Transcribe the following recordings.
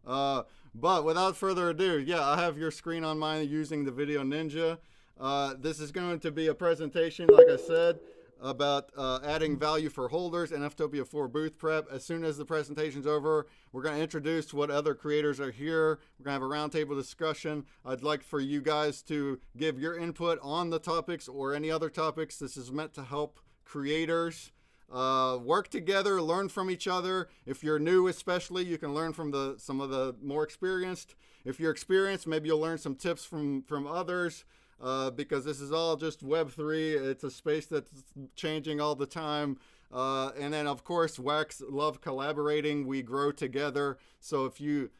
But without further ado, yeah, I have your screen on mine using the Video Ninja. This is going to be a presentation, like I said, about adding value for holders, NFTOPIA 4 booth prep. As soon as the presentation's over, we're going to introduce what other creators are here. We're going to have a roundtable discussion. I'd like for you guys to give your input on the topics or any other topics. This is meant to help creators work together, learn from each other. If you're new, especially, you can learn from some of the more experienced. If you're experienced, maybe you'll learn some tips from others. Because this is all just Web3. It's a space that's changing all the time. And then, of course, Wax love collaborating. We grow together. So if you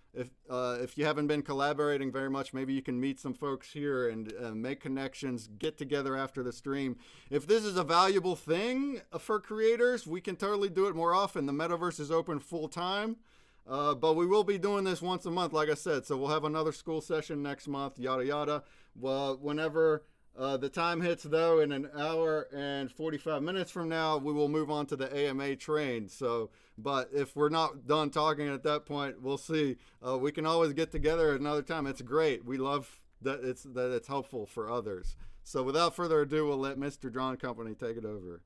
haven't been collaborating very much, maybe you can meet some folks here and make connections, get together after the stream. If this is a valuable thing for creators, we can totally do it more often. The metaverse is open full time. But we will be doing this once a month, like I said. So we'll have another school session next month, yada, yada. Well, whenever the time hits, though, in an hour and 45 minutes from now, we will move on to the AMA train. So, but if we're not done talking at that point, we'll see. We can always get together at another time. It's great. We love that it's helpful for others. So without further ado, we'll let Mr. Drawn Company take it over.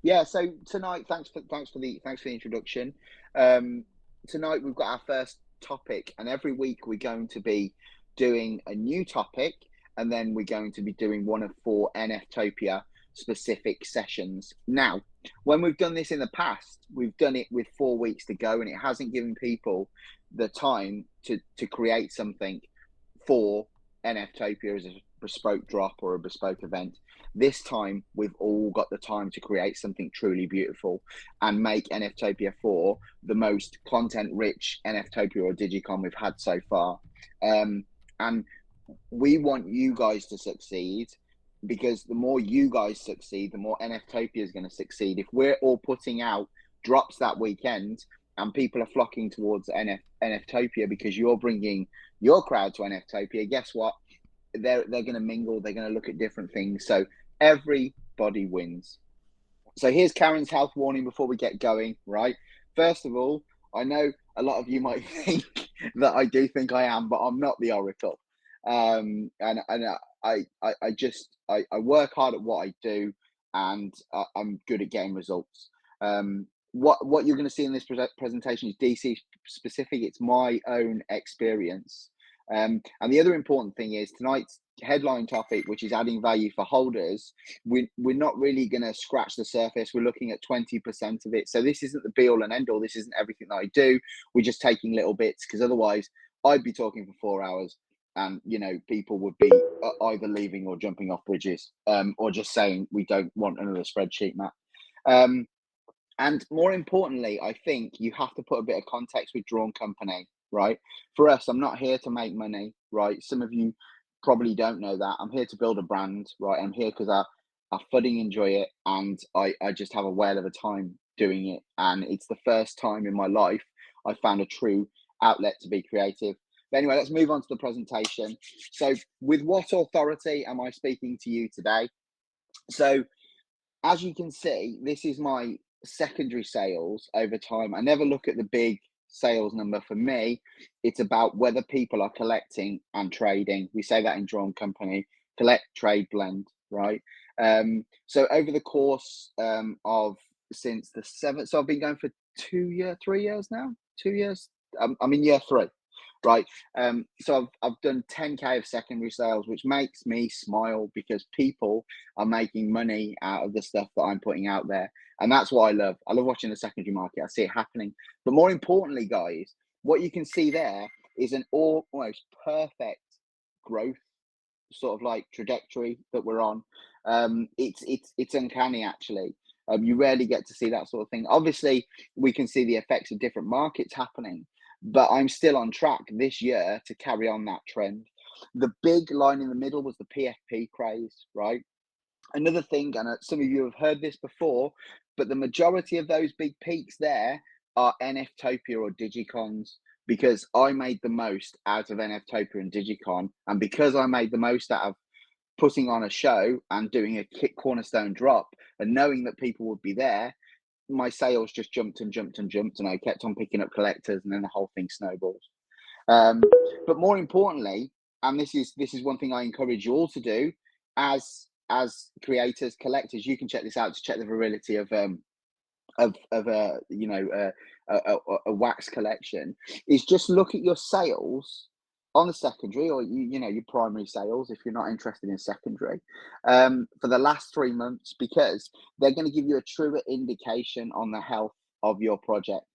Yeah, so tonight, thanks for the introduction. Tonight we've got our first topic, and every week we're going to be doing a new topic, and then we're going to be doing one of 4 NFTopia specific sessions. Now, when we've done this in the past, we've done it with 4 weeks to go, and it hasn't given people the time to create something for NFTopia as a bespoke drop or a bespoke event. This time, we've all got the time to create something truly beautiful and make NFTopia 4 the most content-rich NFTopia or Digicon we've had so far. And we want you guys to succeed, because the more you guys succeed, the more NFTopia is going to succeed. If we're all putting out drops that weekend and people are flocking towards NFTopia because you're bringing your crowd to NFTopia, guess what? They're going to mingle. They're going to look at different things. So everybody wins. So here's Karen's health warning before we get going, right? First of all, I know a lot of you might think that I do think I am, but I'm not the Oracle. And I work hard at what I do, and I'm good at getting results. What you're going to see in this presentation is DC specific. It's my own experience. And the other important thing is tonight's headline topic, which is adding value for holders. We're not really going to scratch the surface. We're looking at 20% of it. So this isn't the be all and end all. This isn't everything that I do. We're just taking little bits, because otherwise I'd be talking for 4 hours, and people would be either leaving or jumping off bridges, or just saying we don't want another spreadsheet, Matt. And more importantly, I think you have to put a bit of context with Drawn Company, right? For us, I'm not here to make money, right? Some of you probably don't know that. I'm here to build a brand, right? I'm here because I fucking enjoy it, and I just have a whale of a time doing it. And it's the first time in my life I found a true outlet to be creative. But anyway, let's move on to the presentation. So with what authority am I speaking to you today? So as you can see, this is my secondary sales over time. I never look at the big sales number. For me, it's about whether people are collecting and trading. We say that in Drawn Company: collect, trade, blend, right? So over the course of since the 7th, so I've been going for 3 years now. 2 years. I'm in year 3, right? So I've done 10k of secondary sales, which makes me smile, because people are making money out of the stuff that I'm putting out there. And that's what I love. I love watching the secondary market. I see it happening. But more importantly, guys, what you can see there is an almost perfect growth sort of like trajectory that we're on. It's uncanny, actually. You rarely get to see that sort of thing. Obviously, we can see the effects of different markets happening, but I'm still on track this year to carry on that trend. The big line in the middle was the PFP craze, right? Another thing, and some of you have heard this before, but the majority of those big peaks there are NFTopia or Digicons, because I made the most out of NFTopia and Digicon, and because I made the most out of putting on a show and doing a cornerstone drop and knowing that people would be there, my sales just jumped and jumped and jumped, and I kept on picking up collectors, and then the whole thing snowballed. But more importantly, and this is one thing I encourage you all to do as creators, collectors. You can check this out to check the virility of a wax collection. Is just look at your sales on the secondary, or your primary sales if you're not interested in secondary, for the last 3 months, because they're going to give you a truer indication on the health of your project.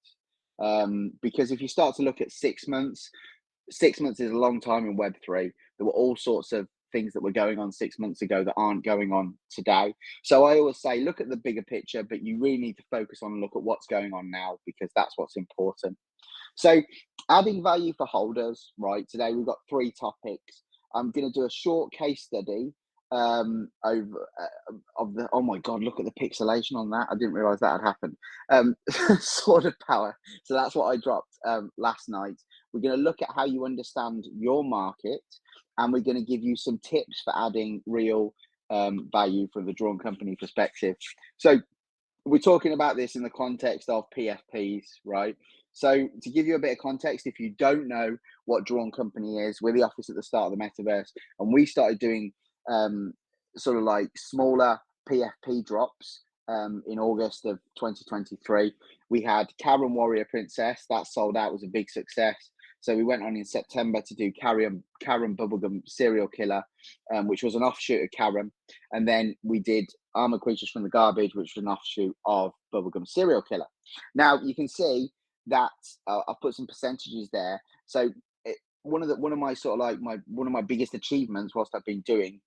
Because if you start to look at 6 months, 6 months is a long time in Web3. There were all sorts of things that were going on 6 months ago that aren't going on today. So I always say, look at the bigger picture, but you really need to focus on and look at what's going on now, because that's what's important. So adding value for holders, right? Today we've got 3 topics. I'm going to do a short case study of the, oh my God, look at the pixelation on that. I didn't realize that had happened. Sword of Power. So that's what I dropped last night. We're going to look at how you understand your market, and we're going to give you some tips for adding real value from the Drawn Company perspective. So we're talking about this in the context of PFPs, right? So to give you a bit of context, if you don't know what Drawn Company is, we're the office at the start of the metaverse, and we started doing sort of like smaller PFP drops in August of 2023. We had Karen Warrior Princess, that sold out, was a big success. So we went on in September to do Karen Bubblegum Serial Killer, which was an offshoot of Karen. And then we did Armored Creatures from the Garbage, which was an offshoot of Bubblegum Serial Killer. Now you can see that I've put some percentages there. So one of my sort of like one of my biggest achievements whilst I've been doing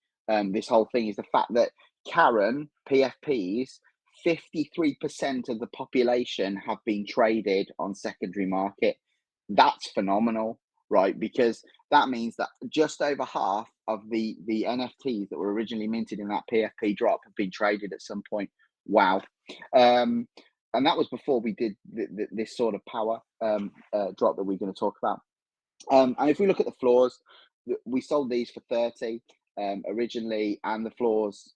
this whole thing is the fact that Karen PFPs, 53% of the population have been traded on secondary market. That's phenomenal, right? Because that means that just over half of the NFTs that were originally minted in that PFP drop have been traded at some point. Wow. And that was before we did this sort of power drop that we're going to talk about. And if we look at the floors, we sold these for 30 originally, and the floors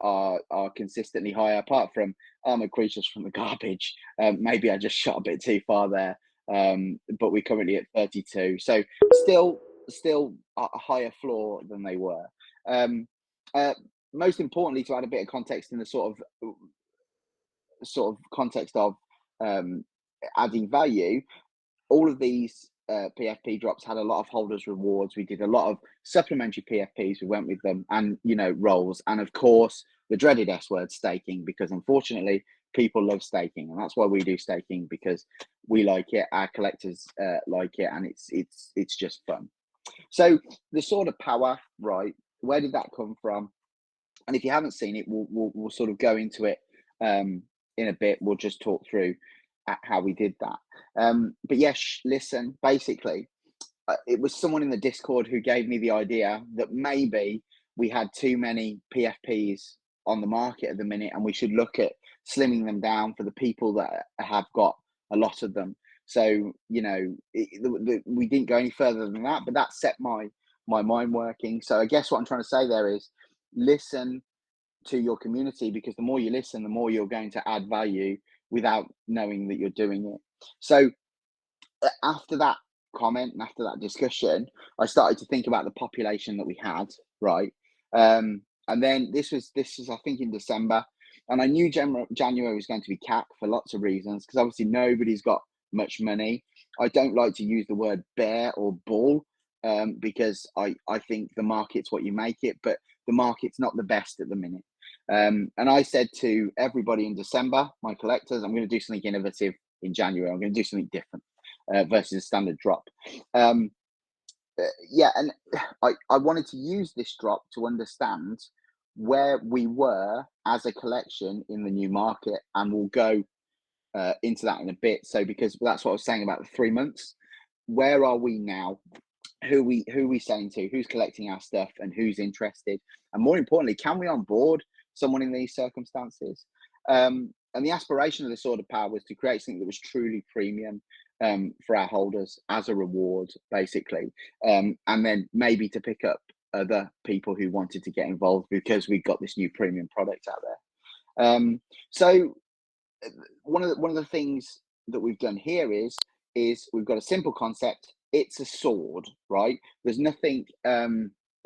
are consistently higher, apart from Armored Creatures from the Garbage. Maybe I just shot a bit too far there. But we're currently at 32, so still a higher floor than they were. Most importantly, to add a bit of context in the sort of context of adding value, all of these PFP drops had a lot of holders rewards. We did a lot of supplementary PFPs. We went with them, and roles, and of course the dreaded S word, staking, because unfortunately people love staking, and that's why we do staking, because we like it, our collectors like it, and it's just fun. So the Sword of Power, right? Where did that come from? And if you haven't seen it, we'll sort of go into it in a bit. We'll just talk through how we did that. But yes, listen, basically, it was someone in the Discord who gave me the idea that maybe we had too many PFPs on the market at the minute, and we should look at slimming them down for the people that have got a lot of them. So we didn't go any further than that, but that set my mind working. So I guess what I'm trying to say there is listen to your community, because the more you listen, the more you're going to add value without knowing that you're doing it. So after that comment and after that discussion, I started to think about the population that we had, right? And then this was I think in December, and I knew January was going to be CAC for lots of reasons, because obviously nobody's got much money. I don't like to use the word bear or bull, because I think the market's what you make it, but the market's not the best at the minute. And I said to everybody in December, my collectors, I'm going to do something innovative in January. I'm going to do something different versus a standard drop. And I wanted to use this drop to understand where we were as a collection in the new market, and we'll go into that in a bit. So because that's what I was saying about the 3 months. Where are we now? Who are we selling to? Who's collecting our stuff, and who's interested? And more importantly, can we onboard someone in these circumstances? And the aspiration of the Sword of Power was to create something that was truly premium for our holders as a reward, basically, and then maybe to pick up other people who wanted to get involved, because we've got this new premium product out there. So one of the things that we've done here is we've got a simple concept. It's a sword, right? There's nothing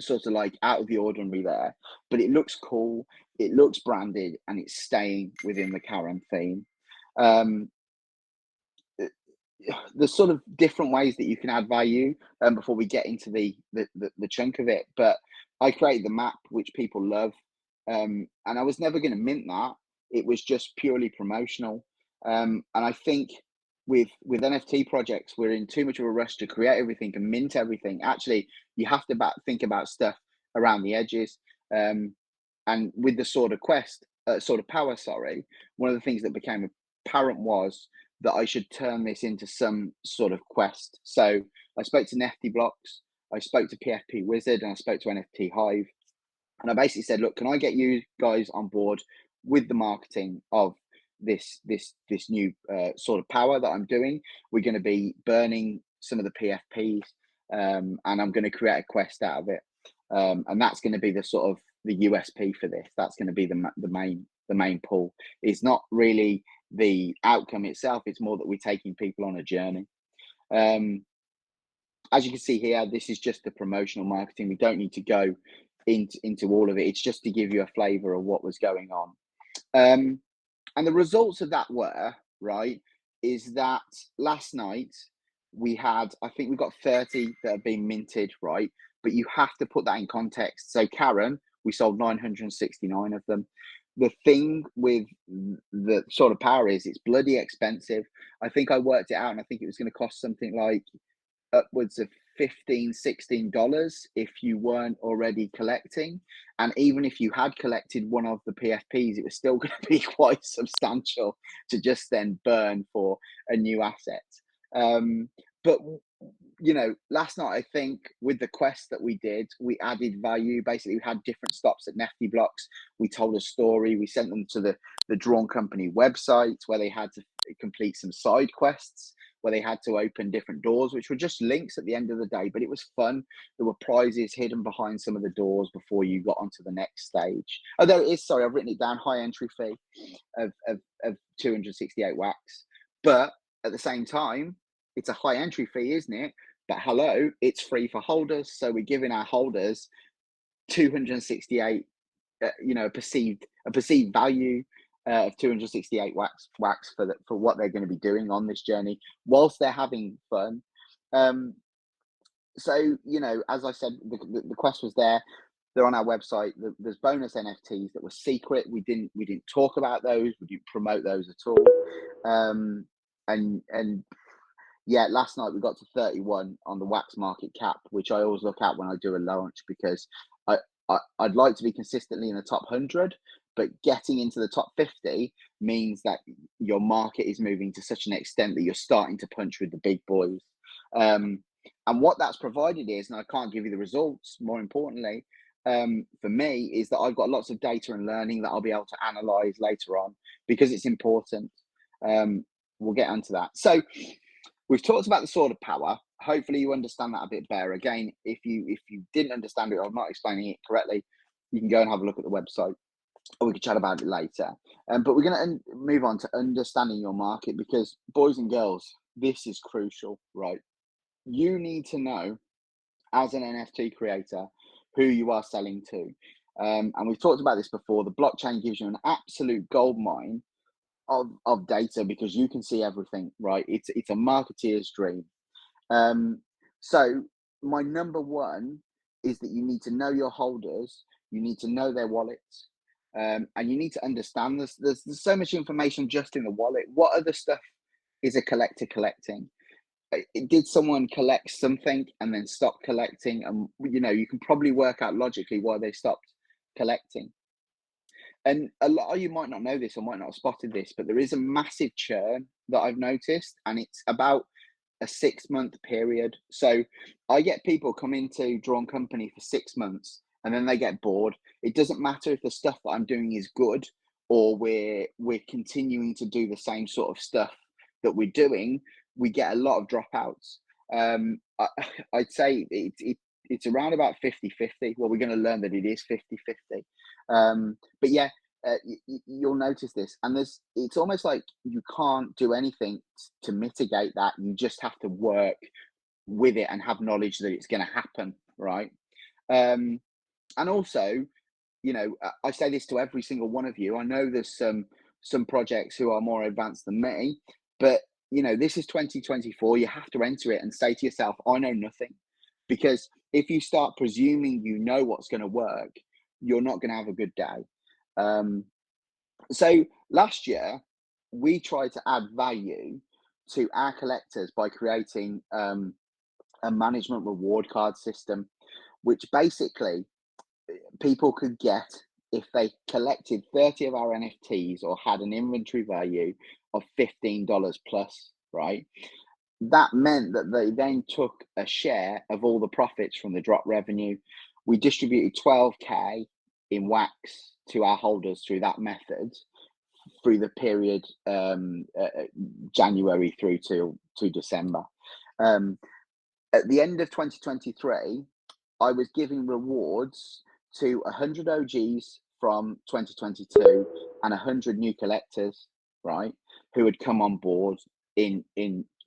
sort of like out of the ordinary there, but it looks cool, it looks branded, and it's staying within the Karen theme. Um, there's sort of different ways that you can add value before we get into the chunk of it. But I created the map, which people love, and I was never going to mint that. It was just purely promotional. And I think with NFT projects, we're in too much of a rush to create everything and mint everything. Actually, you have to think about stuff around the edges. And with the Sword of Power, sorry, one of the things that became apparent was that I should turn this into some sort of quest. So I spoke to Nifty Blocks, I spoke to PFP Wizard, and I spoke to NFT Hive. And I basically said, look, can I get you guys on board with the marketing of this new Sword of Power that I'm doing? We're going to be burning some of the PFPs, and I'm going to create a quest out of it. And that's going to be the sort of the USP for this. That's going to be the main pull. It's not really the outcome itself, it's more that we're taking people on a journey. As you can see here, this is just the promotional marketing. We don't need to go into all of it. It's just to give you a flavor of what was going on. And the results of that were, right, is that last night we had, I think we got 30 that have been minted, right? But you have to put that in context. So Karen, we sold 969 of them. The thing with the Sword of Power is it's bloody expensive. I think I worked it out, and I think it was going to cost something like upwards of $15-16 if you weren't already collecting. And even if you had collected one of the PFPs, it was still going to be quite substantial to just then burn for a new asset. But you know, last night, I think with the quest that we did, we added value. Basically, we had different stops at Nifty Blocks. We told a story. We sent them to the Drawn Company website where they had to complete some side quests, where they had to open different doors, which were just links at the end of the day. But it was fun. There were prizes hidden behind some of the doors before you got onto the next stage. Oh, there it is. Sorry, I've written it down. High entry fee of 268 wax. But at the same time, it's a high entry fee, isn't it? But hello, it's free for holders. So we're giving our holders 268, a perceived value of 268 wax for what they're going to be doing on this journey whilst they're having fun. So, you know, as I said, the quest was there. They're on our website. There's bonus NFTs that were secret. We didn't talk about those. We didn't promote those at all. And yeah, last night we got to 31 on the wax market cap, which I always look at when I do a launch, because I'd like to be consistently in the top 100, but getting into the top 50 means that your market is moving to such an extent that you're starting to punch with the big boys. And what that's provided is, and I can't give you the results, more importantly, for me, is that I've got lots of data and learning that I'll be able to analyze later on, because it's important. We'll get onto that. So we've talked about the Sword of Power. Hopefully you understand that a bit better. Again, if you didn't understand it or I'm not explaining it correctly, you can go and have a look at the website, or we can chat about it later. But we're going to move on to understanding your market, because boys and girls, this is crucial, right? You need to know, as an NFT creator, who you are selling to. And we've talked about this before. The blockchain gives you an absolute goldmine of data, because you can see everything, right? It's a marketeer's dream. So my number one is that you need to know your holders, you need to know their wallets, and you need to understand this. There's so much information just in the wallet. What other stuff is a collector collecting? Did someone collect something and then stop collecting? And you know, you can probably work out logically why they stopped collecting. And a lot of you might not know this or might not have spotted this, but there is a massive churn that I've noticed, and it's about a 6-month period. So I get people come into Drawn Company for 6 months and then they get bored. It doesn't matter if the stuff that I'm doing is good, or we're continuing to do the same sort of stuff that we're doing. We get a lot of dropouts. I'd say it's around about 50-50. Well, we're going to learn that it is 50-50. But yeah, you'll notice this, and it's almost like you can't do anything to mitigate that. You just have to work with it and have knowledge that it's going to happen, right? And also, I say this to every single one of you. I know there's some projects who are more advanced than me, but this is 2024. You have to enter it and say to yourself, I know nothing. Because if you start presuming you know what's going to work, you're not going to have a good day. So last year, we tried to add value to our collectors by creating a management reward card system, which basically people could get if they collected 30 of our NFTs or had an inventory value of $15 plus, right? That meant that they then took a share of all the profits from the drop revenue. We distributed 12K in wax to our holders through that method through the period January through to December. At the end of 2023, I was giving rewards to 100 OGs from 2022 and 100 new collectors, right, who had come on board in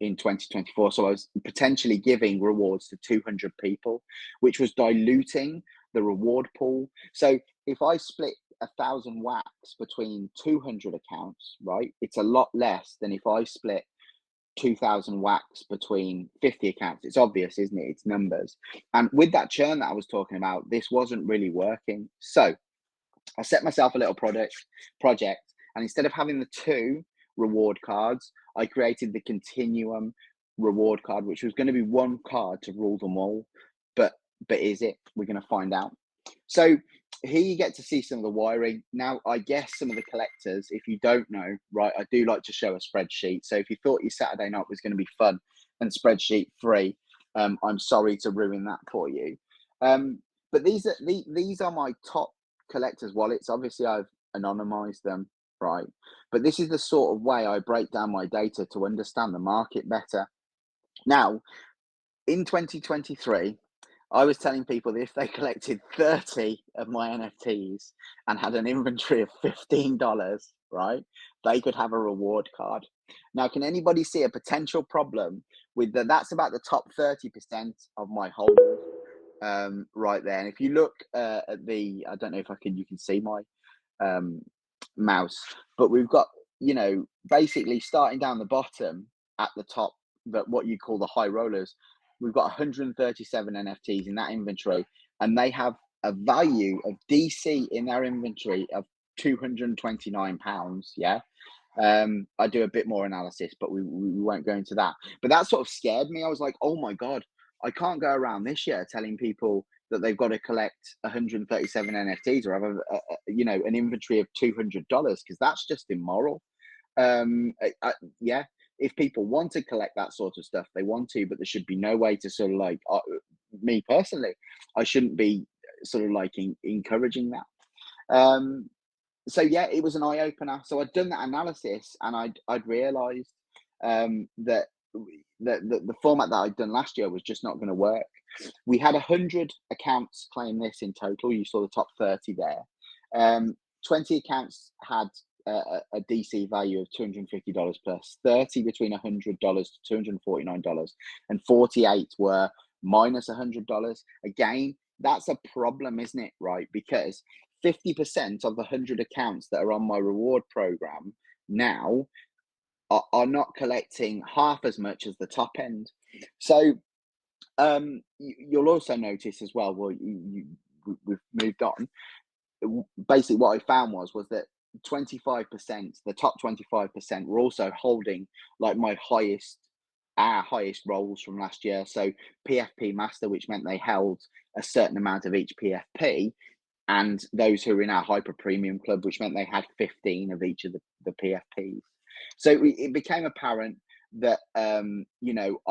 2024. So I was potentially giving rewards to 200 people, which was diluting the reward pool. So if I split 1,000 wax between 200 accounts, right, it's a lot less than if I split 2,000 wax between 50 accounts. It's obvious, isn't it? It's numbers. And with that churn that I was talking about, this wasn't really working. So I set myself a little project, and instead of having the 2 reward cards, I created the continuum reward card, which was going to be 1 card to rule them all. But is it? We're going to find out. So here you get to see some of the wiring. Now, I guess some of the collectors, if you don't know, right, I do like to show a spreadsheet. So if you thought your Saturday night was going to be fun and spreadsheet free, I'm sorry to ruin that for you. But these are my top collectors' wallets. Obviously, I've anonymized them, right? But this is the sort of way I break down my data to understand the market better. Now, in 2023, I was telling people that if they collected 30 of my NFTs and had an inventory of $15, right, they could have a reward card. Now, can anybody see a potential problem with that? That's about the top 30% of my holders right there. And if you look at I don't know if you can see my mouse, but we've got, basically starting down the bottom at the top, but what you call the high rollers, we've got 137 NFTs in that inventory, and they have a value of DC in their inventory of £229. Yeah. I do a bit more analysis, but we won't go into that. But that sort of scared me. I was like, oh my God, I can't go around this year telling people that they've got to collect 137 NFTs or have an inventory of $200, because that's just immoral. Yeah, if people want to collect that sort of stuff, they want to, but there should be no way to sort of like, me personally, I shouldn't be sort of like encouraging that. So yeah, it was an eye opener. So I'd done that analysis, and I'd realised that the format that I'd done last year was just not going to work. We had 100 accounts claim this in total. You saw the top 30 there. 20 accounts had a DC value of $250 plus, 30 between $100 to $249, and 48 were minus $100. Again, that's a problem, isn't it? Right? Because 50% of the 100 accounts that are on my reward program now are not collecting half as much as the top end. So you'll also notice as well, we've moved on. Basically what I found was that 25%, the top 25% were also holding like our highest rolls from last year. So PFP master, which meant they held a certain amount of each PFP, and those who are in our hyper premium club, which meant they had 15 of each of the PFPs. So it became apparent that I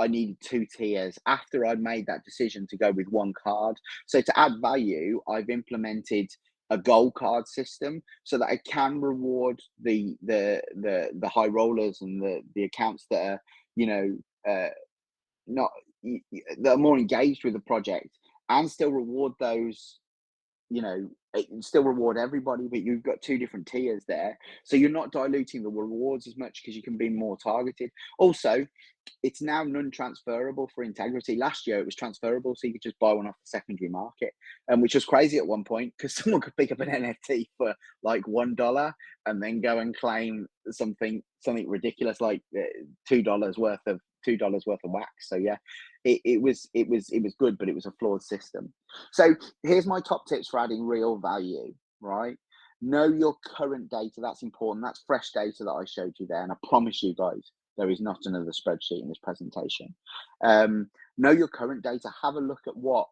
needed 2 tiers after I'd made that decision to go with 1 card. So to add value, I've implemented a gold card system so that I can reward the high rollers and the accounts that are not that are more engaged with the project, and still reward those you know, it still reward everybody, but you've got two different tiers there. So you're not diluting the rewards as much because you can be more targeted. Also, it's now non-transferable for integrity. Last year it was transferable, so you could just buy one off the secondary market, which was crazy at one point because someone could pick up an NFT for like $1 and then go and claim something ridiculous like $2 worth of wax. So yeah, it was good, but it was a flawed system. So here's my top tips for adding real value. Right, know your current data. That's important. That's fresh data that I showed you there, and I promise you guys, there is not another spreadsheet in this presentation. Know your current data. Have a look at what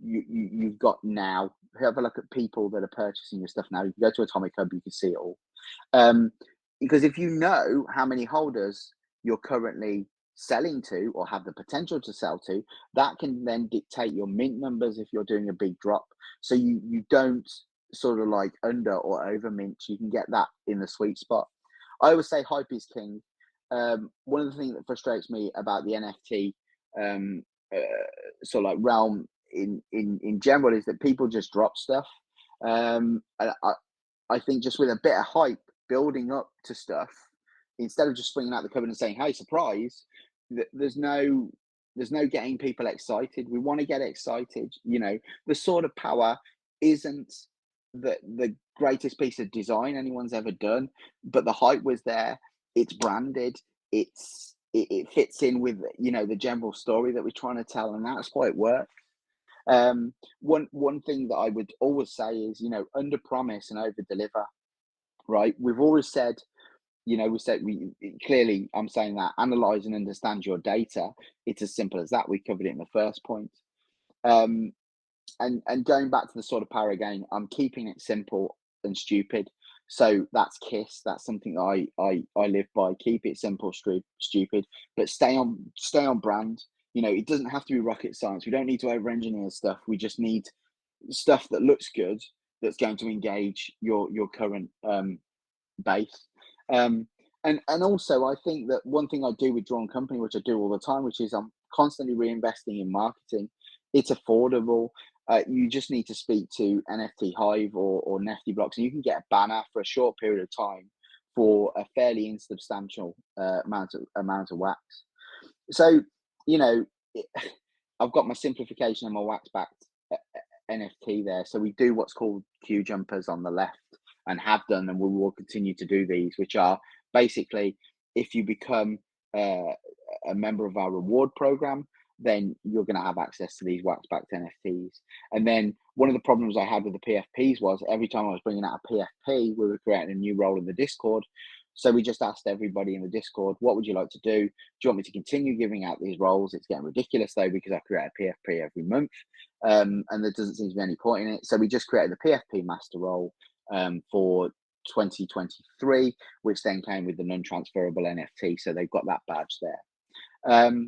you've got now. Have a look at people that are purchasing your stuff now. You can go to Atomic Hub, you can see it all. Because if you know how many holders you're currently selling to or have the potential to sell to, that can then dictate your mint numbers if you're doing a big drop. So you don't sort of like under or over mint. You can get that in the sweet spot. I always say hype is king. One of the things that frustrates me about the NFT sort of like realm in general is that people just drop stuff. I think just with a bit of hype building up to stuff, instead of just springing out the cupboard and saying, "Hey, surprise!" There's no getting people excited. We want to get excited. You know, the Sword of Power isn't the greatest piece of design anyone's ever done, but the hype was there. It's branded. It fits in with, you know, the general story that we're trying to tell, and that's why it works. One thing that I would always say is, you know, under promise and over deliver. Right? We've always said, you know, we clearly, I'm saying that analyze and understand your data. It's as simple as that. We covered it in the first point. And going back to the Sort of Power again, I'm keeping it simple and stupid. So that's KISS. That's something that I live by. Keep it simple, stupid, but stay on brand. You know, it doesn't have to be rocket science. We don't need to over-engineer stuff. We just need stuff that looks good, that's going to engage your current base. And also, I think that one thing I do with Drawn Company, which I do all the time, which is I'm constantly reinvesting in marketing. It's affordable. You just need to speak to NFT Hive or Nifty Blocks, and you can get a banner for a short period of time for a fairly insubstantial amount of wax. So, you know, I've got my simplification and my wax backed NFT there. So we do what's called Q jumpers on the left, and have done, and we will continue to do these, which are basically, if you become a member of our reward program, then you're going to have access to these wax-backed NFTs. And then one of the problems I had with the PFPs was every time I was bringing out a PFP, we were creating a new role in the Discord. So we just asked everybody in the Discord, what would you like to do? Do you want me to continue giving out these roles? It's getting ridiculous though, because I create a PFP every month, and there doesn't seem to be any point in it. So we just created the PFP master role for 2023, which then came with the non-transferable NFT. So they've got that badge there.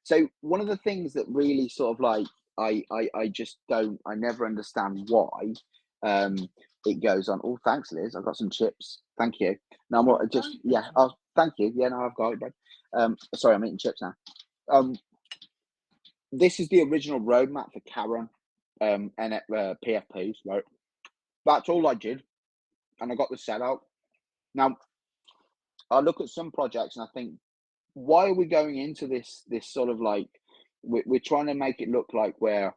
So one of the things that really sort of like I just don't, I never understand why it goes on. Oh, thanks, Liz. I've got some chips. Thank you. No, I'm just, yeah. Oh, thank you. Yeah, no, I've got it, bud. Sorry, I'm eating chips now. This is the original roadmap for Karen and PFPs, right? That's all I did, and I got the set out. Now, I look at some projects and I think, why are we going into this sort of like, we're trying to make it look like we're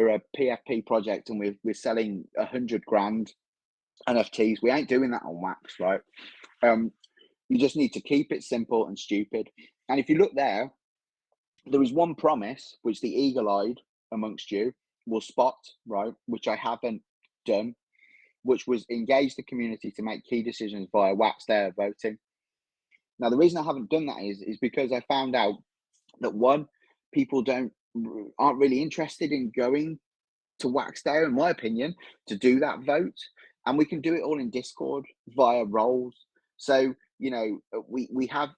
a PFP project and we're selling 100 grand NFTs. We ain't doing that on wax, right? You just need to keep it simple and stupid. And if you look there is one promise which the eagle-eyed amongst you will spot, right, which I haven't done, which was engage the community to make key decisions via wax day of voting. Now, the reason I haven't done that is because I found out that, one, people aren't really interested in going to wax day, in my opinion, to do that vote. And we can do it all in Discord via roles. So, you know, we have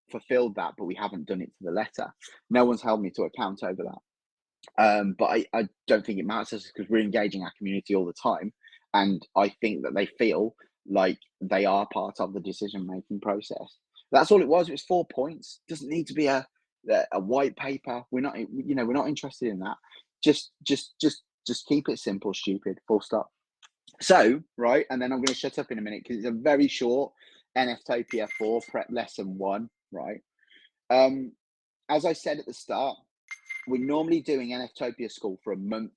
fulfilled that, but we haven't done it to the letter. No one's held me to account over that. But I don't think it matters, because we're engaging our community all the time. And I think that they feel like they are part of the decision-making process. That's all it was. It was 4 points. Doesn't need to be a white paper. We're not, you know, we're not interested in that. Just Just keep it simple, stupid, full stop. So, right, and then I'm going to shut up in a minute because it's a very short NFTOPIA 4 prep lesson 1, right? As I said at the start, we're normally doing NFTOPIA School for a month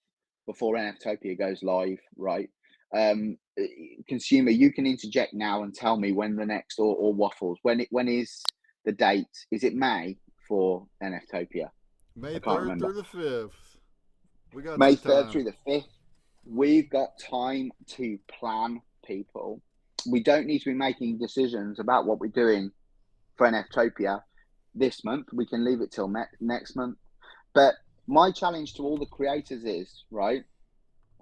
before NFTOPIA goes live, right? Consumer, you can interject now and tell me when the next, or Waffles, when is the date? Is it May for NFTOPIA? May I can't 3rd remember. through the 5th. We got May some 3rd time. through the 5th. We've got time to plan, people. We don't need to be making decisions about what we're doing for NFTOPIA this month. We can leave it till next month. But my challenge to all the creators is, right,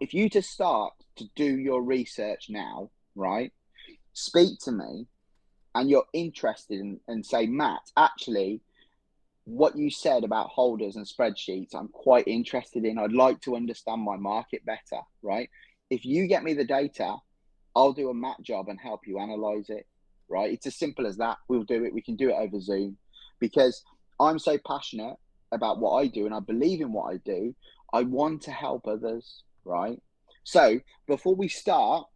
if you just start to do your research now, right, speak to me and you're interested in, and say, Matt, actually, what you said about holders and spreadsheets, I'm quite interested in. I'd like to understand my market better, right? If you get me the data, I'll do a Matt job and help you analyze it, right? It's as simple as that. We'll do it. We can do it over Zoom because I'm so passionate about what I do and I believe in what I do. I want to help others, right? So before we start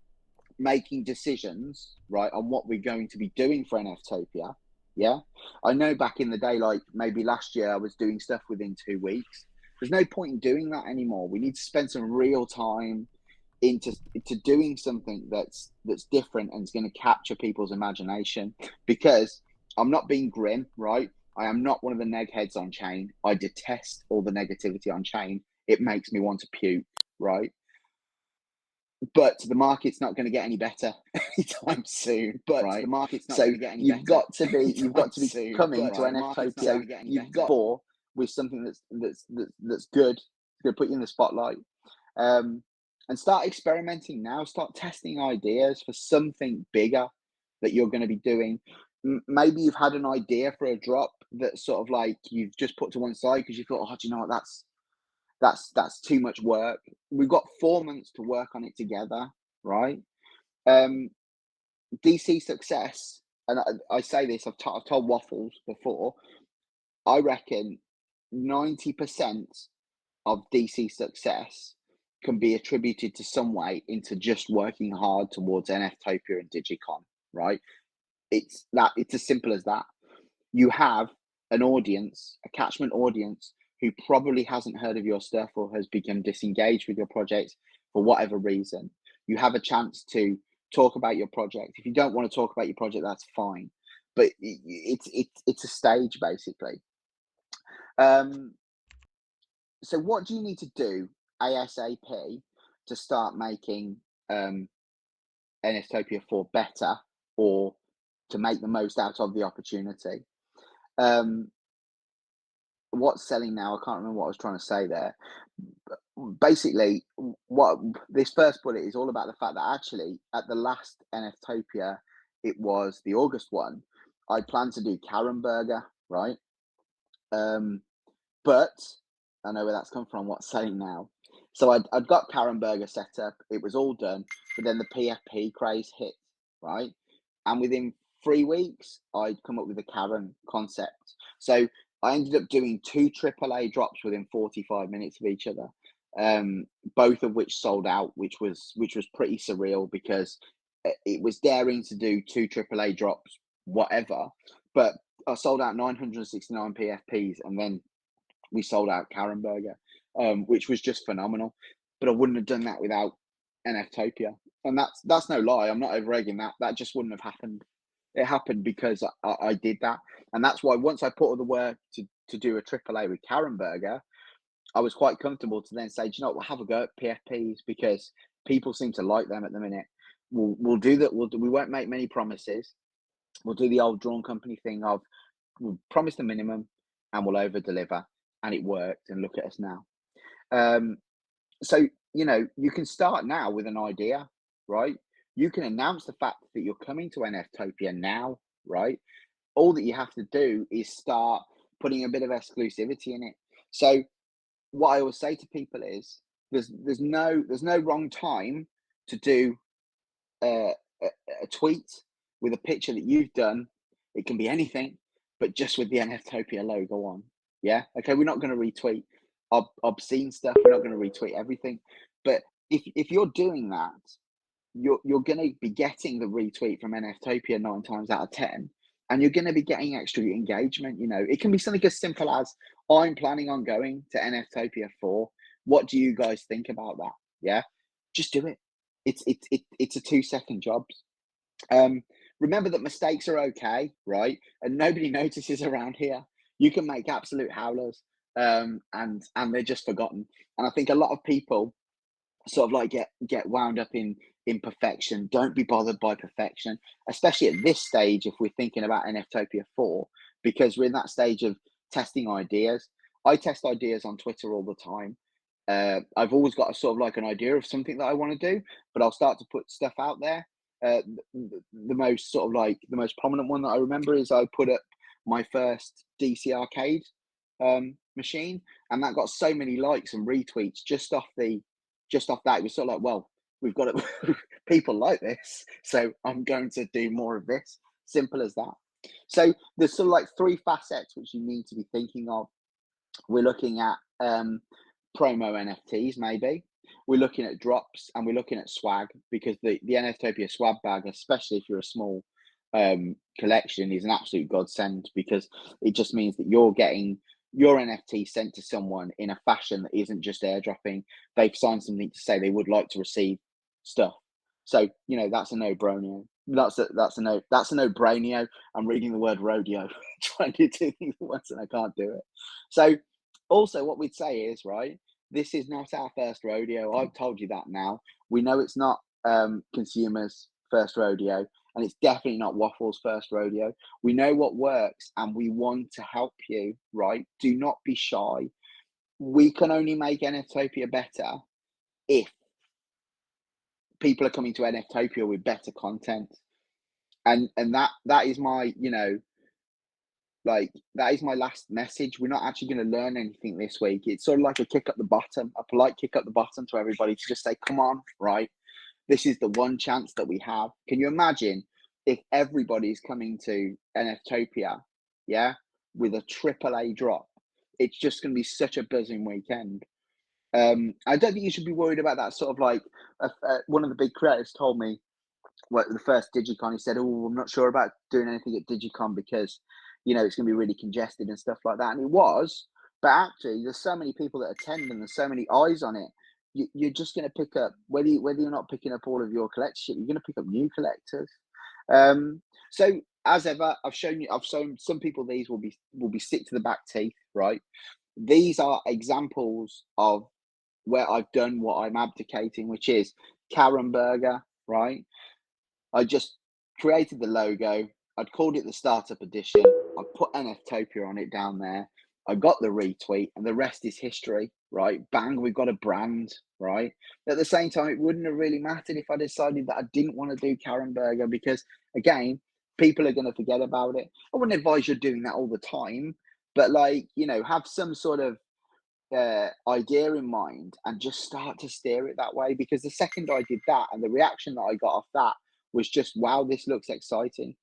making decisions, right, on what we're going to be doing for NFTOPIA, yeah, I know back in the day, like maybe last year, I was doing stuff within 2 weeks. There's no point in doing that anymore. We need to spend some real time into doing something that's different and is going to capture people's imagination. Because I'm not being grim, right? I am not one of the neg heads on chain. I detest all the negativity on chain. It makes me want to puke, right? But the market's not going to get any better anytime soon. But right? The market's not going to get any better. You've got to be coming to NFTOPIA. You've got for with something that's good. It's going to put you in the spotlight. And start experimenting now. Start testing ideas for something bigger that you're going to be doing. Maybe you've had an idea for a drop that sort of like you've just put to one side because you thought, oh, do you know what, that's too much work. We've got 4 months to work on it together, right? DC success, and I say this, I've told Waffles before, I reckon 90% of DC success can be attributed to some way into just working hard towards NFTOPIA and Digicon, right? It's as simple as that. You have an audience, a catchment audience, who probably hasn't heard of your stuff or has become disengaged with your project for whatever reason. You have a chance to talk about your project. If you don't want to talk about your project, that's fine. But it's a stage, basically. So what do you need to do ASAP to start making NFTOPIA 4 better, or to make the most out of the opportunity? What's selling now? I can't remember what I was trying to say there. But basically, what this first bullet is all about, the fact that actually at the last NFTOPIA, it was the August one, I planned to do Karen Burger, right? But I know where that's come from, what's selling now. So I'd got Karen Burger set up, it was all done, but then the PFP craze hit, right? And within 3 weeks, I'd come up with a Karen concept. So I ended up doing 2 AAA drops within 45 minutes of each other, both of which sold out, which was pretty surreal because it was daring to do 2 AAA drops, whatever. But I sold out 969 PFPs, and then we sold out Karen Burger, which was just phenomenal. But I wouldn't have done that without NFTOPIA, and that's no lie. I'm not over egging that. That just wouldn't have happened. It happened because I did that, and that's why once I put all the work to do a AAA with Karen Burger, I was quite comfortable to then say, do you know what, we'll have a go at PFPs because people seem to like them at the minute. We'll do that. We won't make many promises. We'll do the old drawn company thing of we'll promise the minimum and we'll over deliver, and it worked. And look at us now. So you can start now with an idea, right? You can announce the fact that you're coming to NFTOPIA now, right? All that you have to do is start putting a bit of exclusivity in it. So what I always say to people is there's no wrong time to do a tweet with a picture that you've done. It can be anything, but just with the NFTOPIA logo on. Yeah. Okay. We're not going to retweet. obscene stuff. We're not going to retweet everything, but if you're doing that, you're going to be getting the retweet from NFTOPIA 9 times out of 10, and you're going to be getting extra engagement. You know, it can be something as simple as, I'm planning on going to NFTOPIA 4. What do you guys think about that? Yeah, just do it. It's a 2-second job. Remember that mistakes are okay, right? And nobody notices around here. You can make absolute howlers, and they're just forgotten. And I think a lot of people sort of like get wound up in perfection. Don't be bothered by perfection, especially at this stage if we're thinking about NFTOPIA 4, because we're in that stage of testing ideas. I test ideas on Twitter all the time. I've always got a sort of like an idea of something that I want to do, but I'll start to put stuff out there. The most sort of like the most prominent one that I remember is I put up my first DC arcade machine, and that got so many likes and retweets just off that. It was sort of like, well, we've got it. People like this, so I'm going to do more of this. Simple as that. So there's sort of like 3 facets which you need to be thinking of. We're looking at promo NFTs, maybe. We're looking at drops, and we're looking at swag, because the NFTOPIA swag bag, especially if you're a small collection, is an absolute godsend, because it just means that you're getting your NFT sent to someone in a fashion that isn't just airdropping. They've signed something to say they would like to receive stuff. So, you know, that's a no-brainer. That's a no-brainer. I'm reading the word rodeo, trying to do things at once, and I can't do it. So, also, what we'd say is, right, this is not our first rodeo. I've told you that now. We know it's not consumers' first rodeo, and it's definitely not Waffle's first rodeo. We know what works, and we want to help you, right? Do not be shy. We can only make NFTOPIA better if people are coming to NFTOPIA with better content. And that is my, you know, like, that is my last message. We're not actually going to learn anything this week. It's sort of like a kick up the bottom, a polite kick up the bottom to everybody, to just say, come on, right? This is the one chance that we have. Can you imagine if everybody's coming to NFTOPIA, yeah, with a AAA drop? It's just going to be such a buzzing weekend. I don't think you should be worried about that. Sort of like one of the big creators told me, well, the first Digicon, he said, "Oh, I'm not sure about doing anything at Digicon because, you know, it's going to be really congested and stuff like that." And it was, but actually, there's so many people that attend, and there's so many eyes on it. You're just going to pick up, whether you're not picking up all of your collectorship, you're going to pick up new collectors. So as ever, I've shown some people, these will be stick to the back teeth, right? These are examples of where I've done what I'm abdicating, which is Karen Burger, right? I just created the logo. I'd called it the Startup Edition. I put NFTOPIA on it down there. I got the retweet, and the rest is history, right? Bang, we've got a brand, right? At the same time, it wouldn't have really mattered if I decided that I didn't want to do Karen Burger, because, again, people are going to forget about it. I wouldn't advise you doing that all the time, but, like, you know, have some sort of idea in mind and just start to steer it that way. Because the second I did that, and the reaction that I got off that was just, wow, this looks exciting.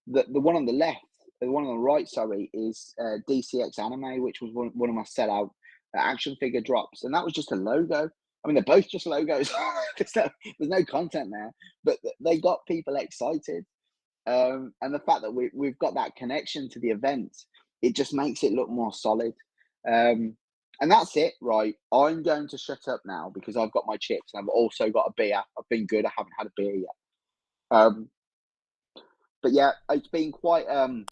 The one on the left, the one on the right, sorry, is DCX Anime, which was one of my sellout action figure drops, and that was just a logo. I mean, they're both just logos. there's no content there, but they got people excited. And the fact that we've got that connection to the event, it just makes it look more solid. And that's it, right? I'm going to shut up now because I've got my chips, and I've also got a beer. I've been good. I haven't had a beer yet. But yeah, it's been quite. I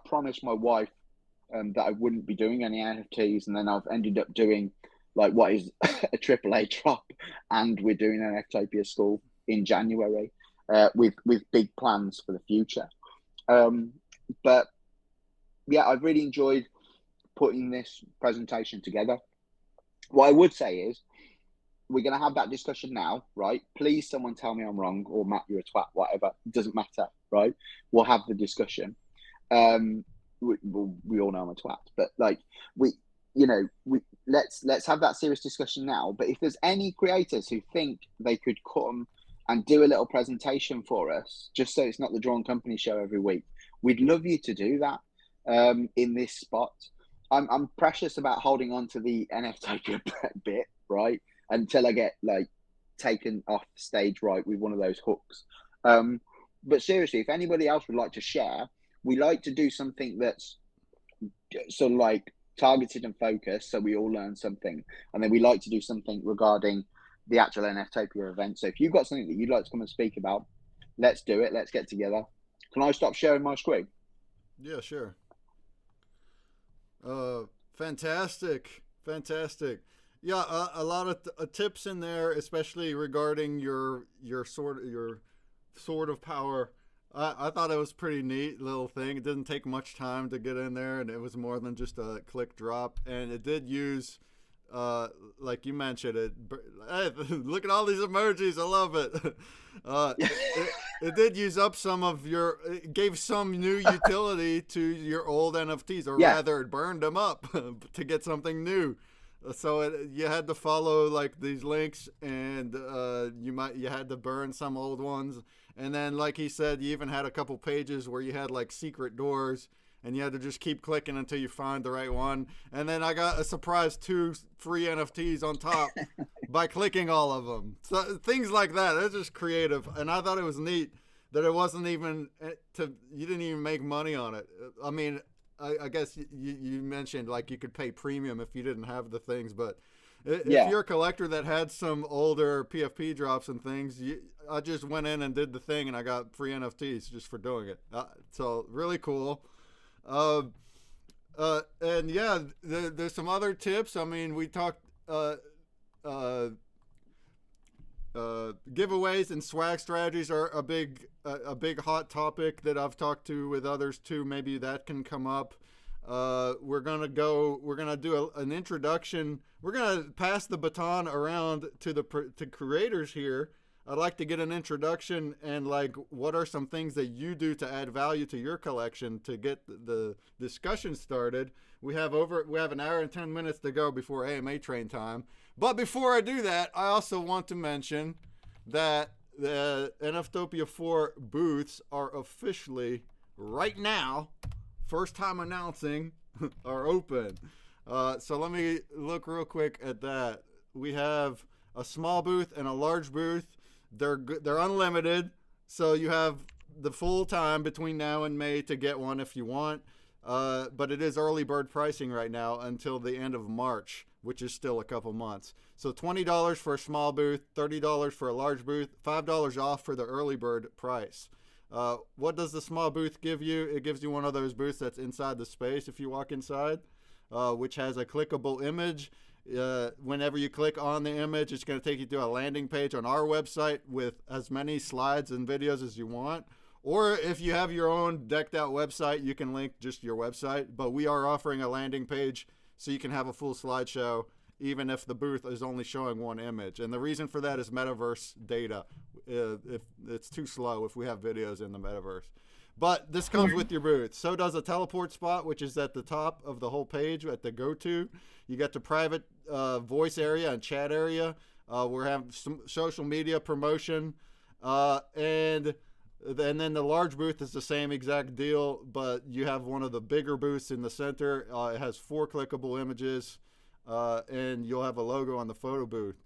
promised my wife that I wouldn't be doing any NFTs, and then I've ended up doing like what is a AAA drop, and we're doing an NFTOPIA school in January with big plans for the future. But yeah, I've really enjoyed putting this presentation together. What I would say is, we're going to have that discussion now, right? Please, someone tell me I'm wrong, or Matt, you're a twat, whatever. It doesn't matter, right? We'll have the discussion. We all know I'm a twat, but like let's have that serious discussion now. But if there's any creators who think they could come and do a little presentation for us, just so it's not the Drawn Company show every week, we'd love you to do that in this spot. I'm precious about holding on to the NFTOPIA bit, right? Until I get like taken off stage right with one of those hooks. But seriously, if anybody else would like to share, we like to do something that's sort of like targeted and focused, so we all learn something, and then we like to do something regarding the actual NFTOPIA event. So if you've got something that you'd like to come and speak about, let's do it. Let's get together. Can I stop sharing my screen? Yeah, sure. Fantastic, fantastic. Yeah, a lot of tips in there, especially regarding your sword of power. I thought it was pretty neat little thing. It didn't take much time to get in there, and it was more than just a click drop. And it did use, like you mentioned, hey, look at all these emojis. I love it. It did use up some of your. It gave some new utility to your old NFTs, or Yeah, rather, it burned them up to get something new. So you had to follow like these links, and you had to burn some old ones, and then like he said, you even had a couple pages where you had like secret doors, and you had to just keep clicking until you find the right one. And then I got a surprise 2 free NFTs on top by clicking all of them. So things like that. It's just creative, and I thought it was neat that it wasn't even you didn't even make money on it. I mean, I guess you mentioned like you could pay premium if you didn't have the things, but if yeah. you're a collector that had some older PFP drops and things, I just went in and did the thing, and I got free NFTs just for doing it. So really cool. Uh, and yeah, there's some other tips. I mean, we talked uh, giveaways and swag strategies are a big hot topic that I've talked to with others too. Maybe that can come up. We're gonna do an introduction. We're gonna pass the baton around to creators here. I'd like to get an introduction and like what are some things that you do to add value to your collection to get the discussion started. We have an hour and 10 minutes to go before AMA train time. But before I do that, I also want to mention that the NFTOPIA 4 booths are officially right now, first time announcing, are open. So let me look real quick at that. We have a small booth and a large booth. They're unlimited, so you have the full time between now and May to get one if you want. But it is early bird pricing right now until the end of March, which is still a couple months. So $20 for a small booth, $30 for a large booth, $5 off for the early bird price. What does the small booth give you? It gives you one of those booths that's inside the space if you walk inside, which has a clickable image. Whenever you click on the image, it's going to take you to a landing page on our website with as many slides and videos as you want. Or if you have your own decked out website, you can link just your website. But we are offering a landing page so you can have a full slideshow, even if the booth is only showing one image. And the reason for that is metaverse data. If it's too slow if we have videos in the metaverse. But this comes with your booth. So does a teleport spot, which is at the top of the whole page at the go-to. You got the private voice area and chat area. We're having some social media promotion. And then the large booth is the same exact deal, but you have one of the bigger booths in the center. It has 4 clickable images, and you'll have a logo on the photo booth.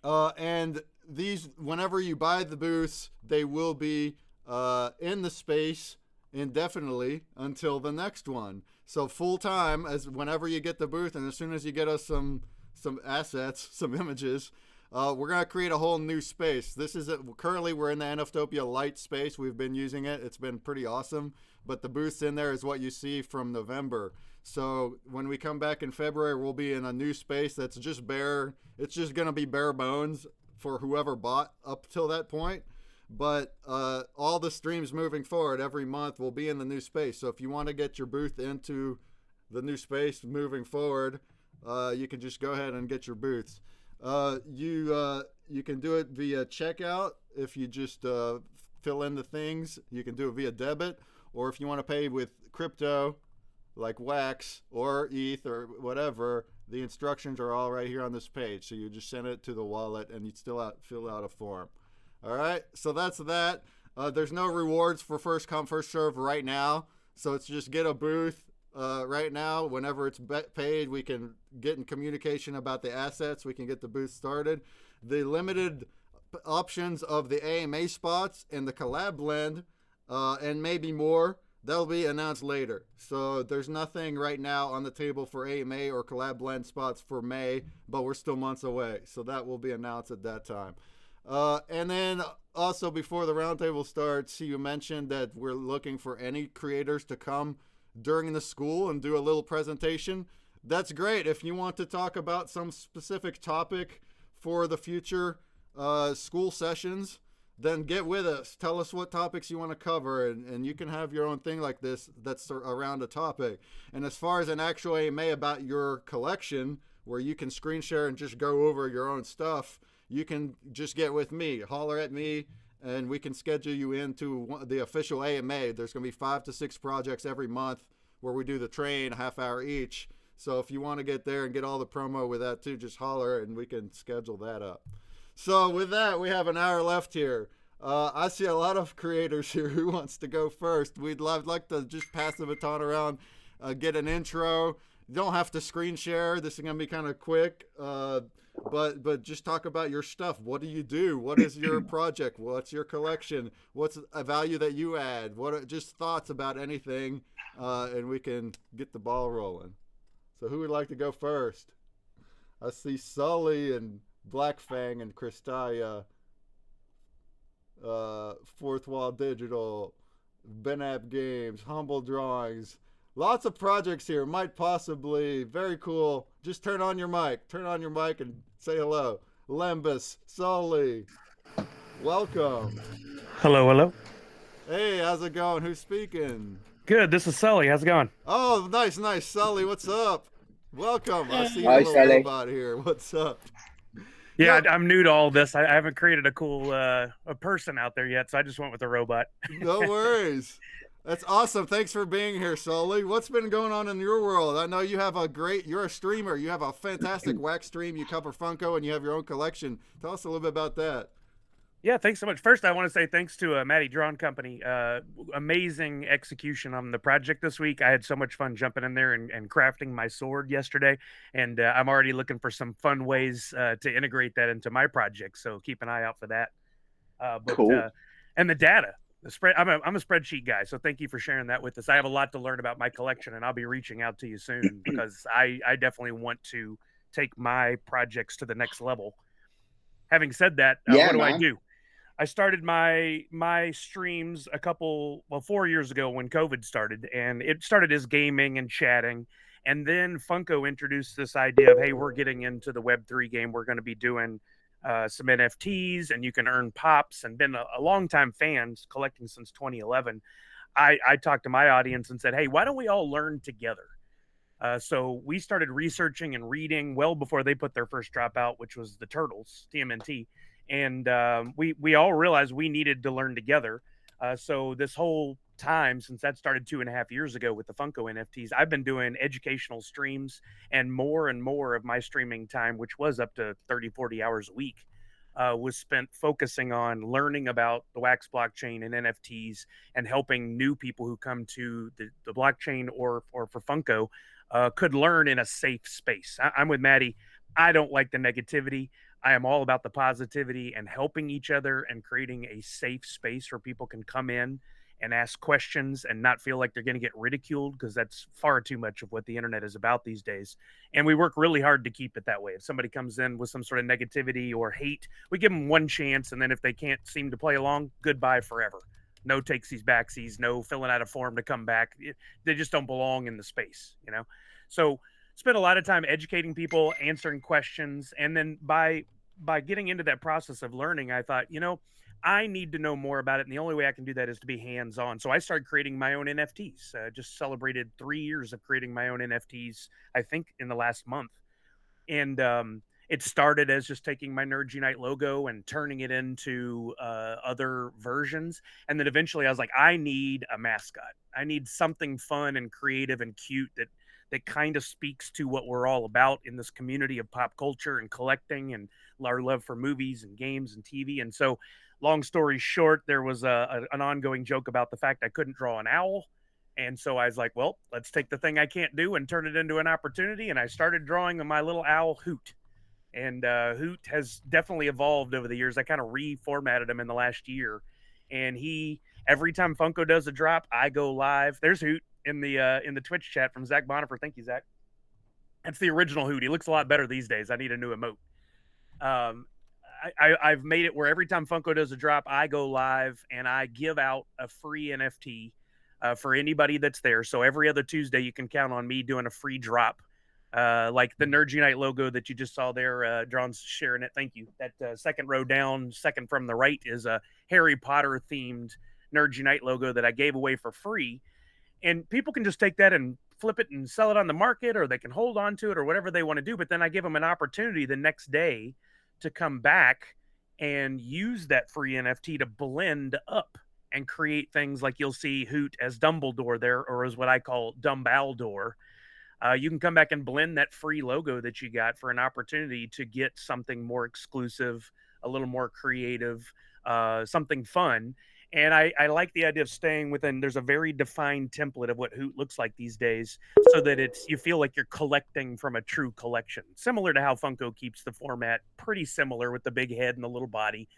And these, whenever you buy the booths, they will be in the space indefinitely until the next one. So full time, as whenever you get the booth, and as soon as you get us some assets, some images, we're gonna create a whole new space. Currently we're in the NFTOPIA Lite space. We've been using it. It's been pretty awesome. But the booths in there is what you see from November. So when we come back in February, we'll be in a new space that's just bare. It's just gonna be bare bones for whoever bought up till that point. But all the streams moving forward every month will be in the new space. So if you want to get your booth into the new space moving forward, you can just go ahead and get your booths. You can do it via checkout. If you just fill in the things, you can do it via debit, or if you want to pay with crypto like WAX or ETH or whatever, the instructions are all right here on this page. So you just send it to the wallet and you still fill out a form. All right, so that's that. There's no rewards for first come, first serve right now. So it's just get a booth right now. Whenever it's paid, we can get in communication about the assets. We can get the booth started. The limited options of the AMA spots and the collab blend, and maybe more, that'll be announced later. So there's nothing right now on the table for AMA or collab blend spots for May, but we're still months away. So that will be announced at that time. And then also before the roundtable starts, you mentioned that we're looking for any creators to come during the school and do a little presentation. That's great. If you want to talk about some specific topic for the future school sessions, then get with us. Tell us what topics you want to cover, and you can have your own thing like this that's around a topic. And as far as an actual AMA about your collection, where you can screen share and just go over your own stuff, you can just get with me, holler at me, and we can schedule you into the official AMA. There's going to be 5 to 6 projects every month where we do the train, a half hour each. So if you want to get there and get all the promo with that too, just holler and we can schedule that up. So with that, we have an hour left here. I see a lot of creators here. Who wants to go first? We'd like to just pass the baton around, get an intro. You don't have to screen share. This is going to be kind of quick. But just talk about your stuff. What do you do? What is your project? What's your collection? What's a value that you add? What are just thoughts about anything, and we can get the ball rolling. So who would like to go first? I see Sully and Black Fang and Kristaya, Fourth Wall Digital, Benap Games, Humble Drawings. Lots of projects here. Might possibly. Very cool. Just turn on your mic. Turn on your mic and say hello. Lembus, Sully, welcome. Hello, hello. Hey, how's it going? Who's speaking? Good. This is Sully. How's it going? Oh, nice. Sully, what's up? Welcome. I see a Hi, little Sully. robot here. What's up? Yeah, I'm new to all this. I haven't created a cool a person out there yet, so I just went with a robot. No worries. That's awesome. Thanks for being here, Sully. What's been going on in your world? I know you have you're a streamer. You have a fantastic wax stream. You cover Funko and you have your own collection. Tell us a little bit about that. Yeah, thanks so much. First, I want to say thanks to Matty Drawn Company. Amazing execution on the project this week. I had so much fun jumping in there and crafting my sword yesterday, and I'm already looking for some fun ways to integrate that into my project. So keep an eye out for that. Cool. And the data, the spread. I'm a spreadsheet guy, so thank you for sharing that with us. I have a lot to learn about my collection, and I'll be reaching out to you soon because I definitely want to take my projects to the next level. Having said that, what do I do? I started my streams 4 years ago when COVID started, and it started as gaming and chatting. And then Funko introduced this idea of, hey, we're getting into the Web3 game. We're going to be doing some NFTs, and you can earn pops. And been a longtime fan, collecting since 2011. I talked to my audience and said, hey, why don't we all learn together? So we started researching and reading well before they put their first drop out, which was the Turtles, TMNT. And we all realized we needed to learn together. So this whole time, since that started 2.5 years ago with the Funko NFTs, I've been doing educational streams, and more of my streaming time, which was up to 30, 40 hours a week, was spent focusing on learning about the Wax blockchain and NFTs and helping new people who come to the blockchain or for Funko could learn in a safe space. I'm with Maddie. I don't like the negativity. I am all about the positivity and helping each other and creating a safe space where people can come in and ask questions and not feel like they're going to get ridiculed, because that's far too much of what the internet is about these days. And we work really hard to keep it that way. If somebody comes in with some sort of negativity or hate, we give them one chance. And then if they can't seem to play along, goodbye forever. No takesies, backsies, no filling out a form to come back. They just don't belong in the space, you know? So spent a lot of time educating people, answering questions. And then by getting into that process of learning, I thought, I need to know more about it. And the only way I can do that is to be hands-on. So I started creating my own NFTs. Just celebrated 3 years of creating my own NFTs, I think, in the last month. And it started as just taking my Nerd Unite logo and turning it into other versions. And then eventually I was like, I need a mascot. I need something fun and creative and cute that kind of speaks to what we're all about in this community of pop culture and collecting and our love for movies and games and TV. And so, long story short, there was an ongoing joke about the fact I couldn't draw an owl. And so I was like, well, let's take the thing I can't do and turn it into an opportunity. And I started drawing my little owl Hoot. And Hoot has definitely evolved over the years. I kind of reformatted him in the last year. And every time Funko does a drop, I go live. There's Hoot in the Twitch chat from Zach Bonifer. Thank you, Zach. That's the original Hoot. He looks a lot better these days. I need a new emote. I've made it where every time Funko does a drop, I go live and I give out a free NFT for anybody that's there. So every other Tuesday, you can count on me doing a free drop, like the Nerd Unite logo that you just saw there. Drawn's sharing it. Thank you. That second row down, second from the right, is a Harry Potter themed Nerd Unite logo that I gave away for free. And people can just take that and flip it and sell it on the market, or they can hold on to it, or whatever they want to do. But then I give them an opportunity the next day to come back and use that free NFT to blend up and create things like you'll see Hoot as Dumbledore there, or as what I call Dumbaldore. You can come back and blend that free logo that you got for an opportunity to get something more exclusive, a little more creative, something fun. And I like the idea of staying within, there's a very defined template of what Hoot looks like these days, so that you feel like you're collecting from a true collection. Similar to how Funko keeps the format pretty similar with the big head and the little body,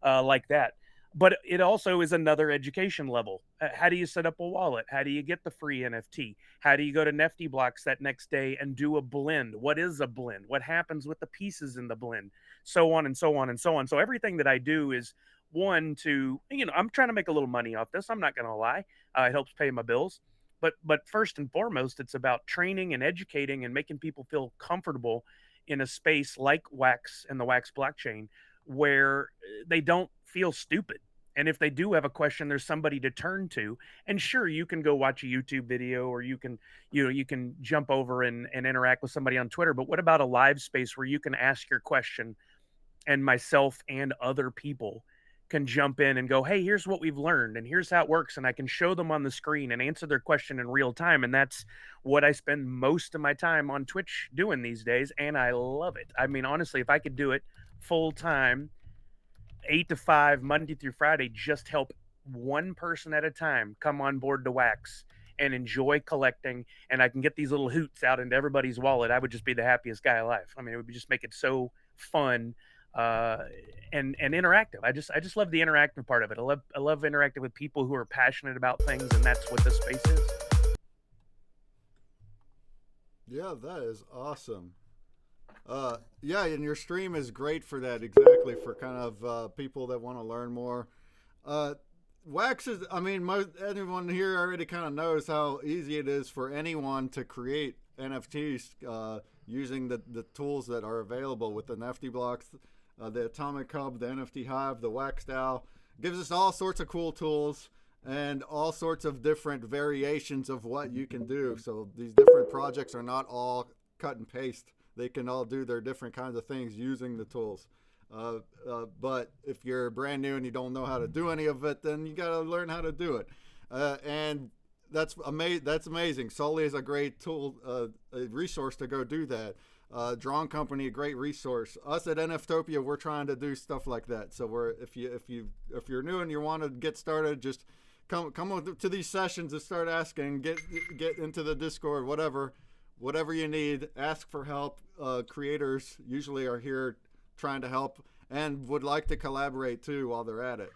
like that. But it also is another education level. How do you set up a wallet? How do you get the free NFT? How do you go to Nifty Blocks that next day and do a blend? What is a blend? What happens with the pieces in the blend? So on and so on and so on. So everything that I do is one to, I'm trying to make a little money off this. I'm not going to lie. It helps pay my bills. But first and foremost, it's about training and educating and making people feel comfortable in a space like Wax and the Wax blockchain, where they don't feel stupid. And if they do have a question, there's somebody to turn to. And sure, you can go watch a YouTube video, or you can jump over and interact with somebody on Twitter. But what about a live space where you can ask your question, and myself and other people can jump in and go, hey, here's what we've learned and here's how it works. And I can show them on the screen and answer their question in real time. And that's what I spend most of my time on Twitch doing these days. And I love it. I mean, honestly, if I could do it full time, 8 to 5, Monday through Friday, just help one person at a time come on board to Wax and enjoy collecting, and I can get these little Hoots out into everybody's wallet, I would just be the happiest guy alive. I mean, it would just make it so fun and interactive. I just love the interactive part of it. I love interacting with people who are passionate about things, and that's what this space is. Yeah, that is awesome. Yeah, and your stream is great for that, exactly, for kind of people that want to learn more. Wax is, I mean, anyone here already kind of knows how easy it is for anyone to create NFTs using the tools that are available with the NFT blocks, the Atomic Hub, the NFT Hive, the Wax DAO. Gives us all sorts of cool tools and all sorts of different variations of what you can do. So these different projects are not all cut and paste. They can all do their different kinds of things using the tools. But if you're brand new and you don't know how to do any of it, then you got to learn how to do it. And that's amazing. Sully is a great tool, a resource to go do that. Drawn Company, a great resource. Us at NFTOPIA, we're trying to do stuff like that. So if you're new and you want to get started, just come to these sessions and start asking. Get into the Discord, whatever you need. Ask for help. Creators usually are here trying to help and would like to collaborate too while they're at it.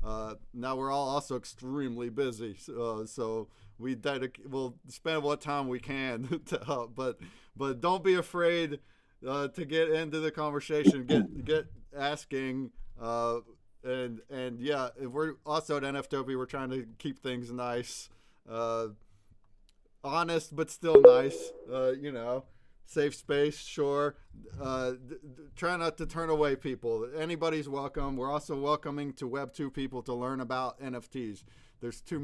Now we're all also extremely busy, so we'll spend what time we can to help. But don't be afraid to get into the conversation. Get asking. And yeah, we're also at NFTOPIA. We're trying to keep things nice, honest, but still nice. Safe space, sure. Try not to turn away people. Anybody's welcome. We're also welcoming to Web2 people to learn about NFTs. There's too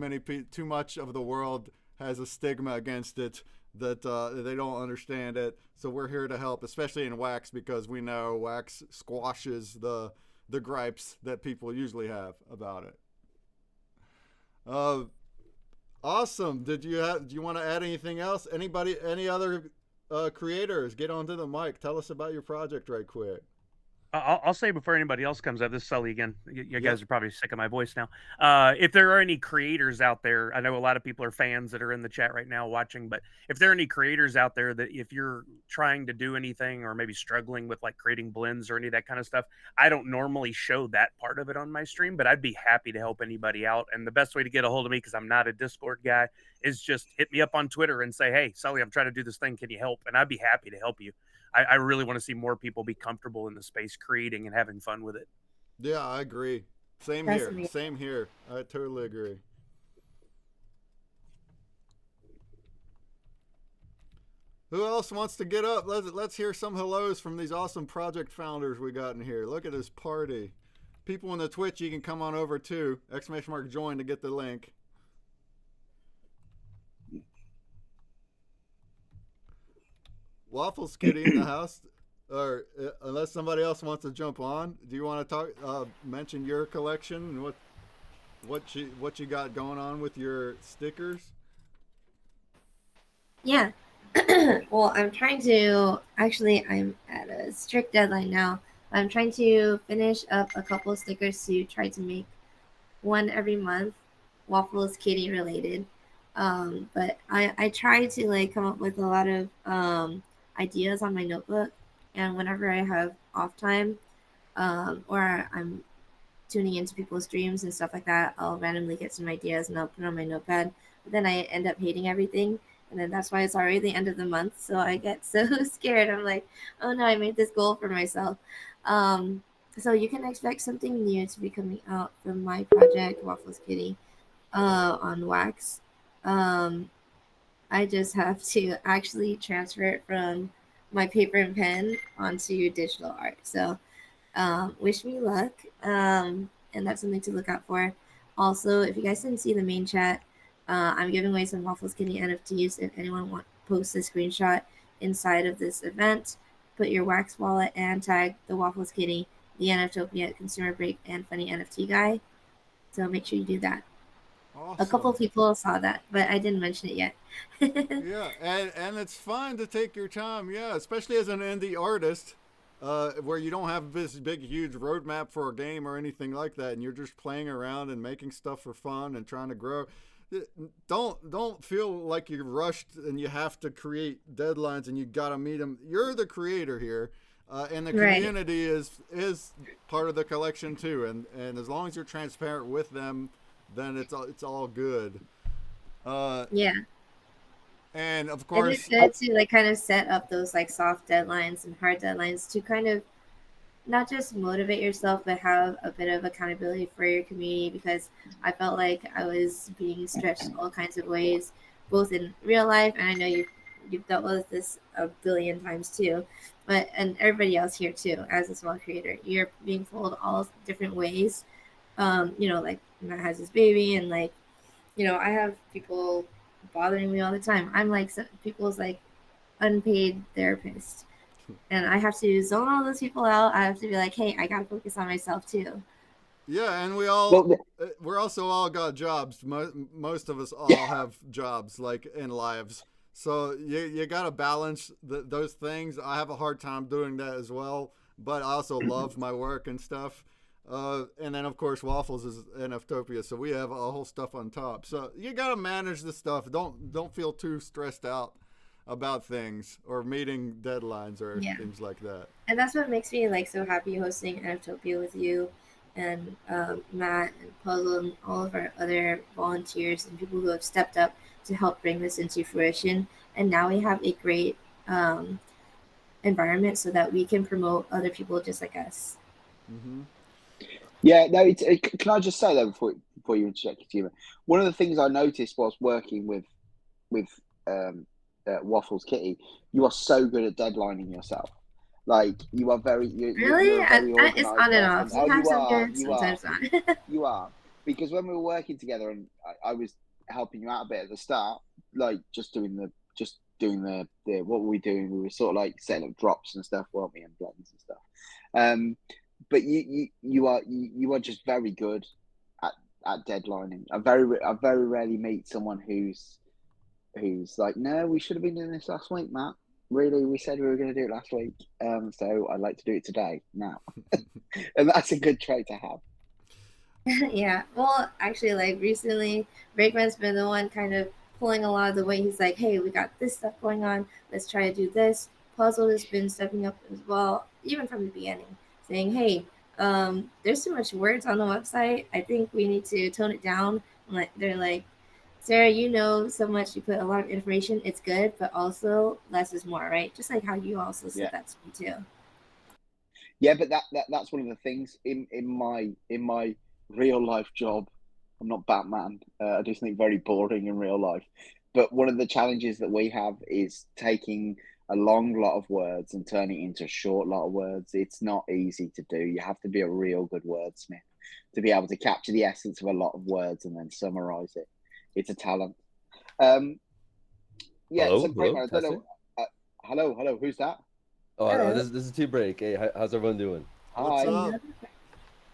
much of the world has a stigma against it that they don't understand it. So we're here to help, especially in Wax, because we know Wax squashes the gripes that people usually have about it. Awesome. Do you want to add anything else? Any other creators, get onto the mic. Tell us about your project right quick. I'll say before anybody else comes up, this is Sully again. You Yep. guys are probably sick of my voice now. If there are any creators out there, I know a lot of people are fans that are in the chat right now watching, but if there are any creators out there that if you're trying to do anything or maybe struggling with like creating blends or any of that kind of stuff, I don't normally show that part of it on my stream, but I'd be happy to help anybody out. And the best way to get a hold of me, because I'm not a Discord guy, is just hit me up on Twitter and say, hey, Sully, I'm trying to do this thing. Can you help? And I'd be happy to help you. I really want to see more people be comfortable in the space creating and having fun with it. Yeah, I agree. Same That's here. amazing. Same here. I totally agree. Who else wants to get up? Let's hear some hellos from these awesome project founders we got in here. Look at this party. People in the Twitch, you can come on over too. ! Join to get the link. Waffles Kitty in the house. Or unless somebody else wants to jump on, do you want to talk? Mention your collection and what you got going on with your stickers? Yeah. Well, I'm trying to actually. I'm at a strict deadline now. I'm trying to finish up a couple of stickers to try to make one every month, Waffles Kitty related. But I try to like come up with a lot of ideas on my notebook, and whenever I have off time, or I'm tuning into people's streams and stuff like that, I'll randomly get some ideas and I'll put it on my notepad. But then I end up hating everything. And then that's why it's already the end of the month. So I get so scared. I'm like, oh no, I made this goal for myself. Um, so you can expect something new to be coming out from my project, Waffles Kitty, on Wax. Um, I just have to actually transfer it from my paper and pen onto digital art. So wish me luck. And that's something to look out for. Also, if you guys didn't see the main chat, I'm giving away some Waffles Kitty NFTs. If anyone posts a screenshot inside of this event, put your Wax wallet and tag the Waffles Kitty, the NFTOPIA Consumer Break, and Funny NFT Guy. So make sure you do that. Awesome. A couple of people saw that, but I didn't mention it yet. Yeah, and it's fun to take your time. Yeah, especially as an indie artist. Where you don't have this big, huge roadmap for a game or anything like that, and you're just playing around and making stuff for fun and trying to grow. Don't feel like you're rushed and you have to create deadlines and you gotta meet them. You're the creator here, and the community is part of the collection too. And as long as you're transparent with them, then it's all good. Yeah. And of And course, it's good to like kind of set up those like soft deadlines and hard deadlines to kind of not just motivate yourself, but have a bit of accountability for your community, because I felt like I was being stretched all kinds of ways, both in real life, and I know you've dealt with this a billion times too, but and everybody else here too, as a small creator, you're being pulled all different ways. Like Matt has his baby, and like, I have people bothering me all the time. I'm like people's like unpaid therapist, and I have to zone all those people out. I have to be like, hey, I gotta focus on myself too. yeah, and we're also all got jobs. Most of us all have jobs, like in lives. So you got to balance those things. I have a hard time doing that as well, but I also love my work and stuff. And then of course Waffles is NFTOPIA, so we have a whole stuff on top. So you got to manage the stuff. Don't feel too stressed out about things or meeting deadlines or things like that. And that's what makes me like so happy hosting NFTOPIA with you and Matt and Puzzle and all of our other volunteers and people who have stepped up to help bring this into fruition. And now we have a great environment so that we can promote other people just like us. Mm-hmm. Yeah, no. Can I just say that before you interject, Fatima? One of the things I noticed whilst working with Waffles Kitty, you are so good at deadlining yourself. Like you are very. Really? You're a very organized it's on and off. person. Sometimes You I'm are. good, You sometimes are. not. You are. Because when we were working together and I was helping you out a bit at the start, like just doing the what were we doing? We were sort of like setting up drops and stuff, weren't we, and blends and stuff. But you are just very good at deadlining. I very rarely meet someone who's like, no, we should have been doing this last week, Matt. really, we said we were going to do it last week. So I'd like to do it today now, and that's a good trait to have. Yeah. Well, actually, like recently, Brakeman's been the one kind of pulling a lot of the weight. He's like, "Hey, we got this stuff going on. Let's try to do this." Puzzle has been stepping up as well, even from the beginning, saying, "Hey, there's too much words on the website. I think we need to tone it down." Like they're like, "Sarah, you know so much. You put a lot of information. It's good, but also less is more, right?" Just like how you also said that to me too. Yeah, but that's one of the things in my real life job. I'm not Batman. I do something very boring in real life. But one of the challenges that we have is taking a long lot of words and turning it into a short lot of words. It's not easy to do. You have to be a real good wordsmith to be able to capture the essence of a lot of words and then summarize it. It's a talent. Yeah. Hello, So hello, I don't know. Hello. Who's that? Oh, this is T Break. Hey, how's everyone doing? What's Hi. up?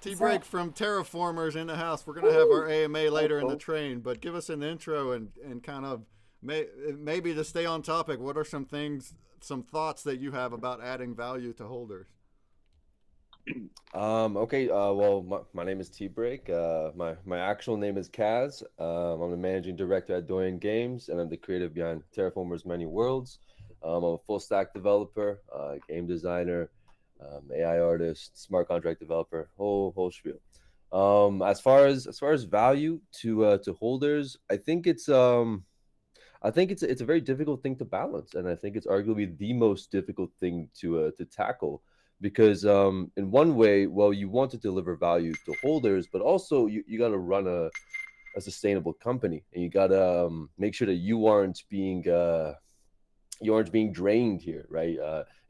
T-Break from Terraformers in the house. We're going to have our AMA later in the train, but give us an intro and kind of maybe to stay on topic, what are some thoughts that you have about adding value to holders? Okay. Well, my name is T Break. My actual name is Kaz. I'm the managing director at Dorian Games, and I'm the creative behind Terraformers Many Worlds. I'm a full stack developer, game designer, AI artist, smart contract developer, whole spiel. As far as value to holders, I think it's a very difficult thing to balance, and I think it's arguably the most difficult thing to tackle because in one way, well, you want to deliver value to holders, but also you got to run a sustainable company, and you got to make sure that you aren't being drained here, right?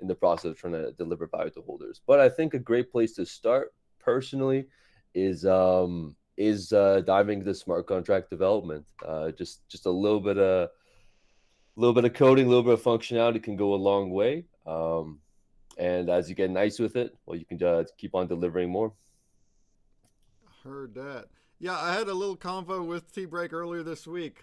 In the process of trying to deliver value to holders. But I think a great place to start personally is diving into smart contract development. Just a little bit of coding, a little bit of functionality can go a long way. And as you get nice with it, well, you can keep on delivering more. Heard that. Yeah, I had a little convo with T-Break earlier this week.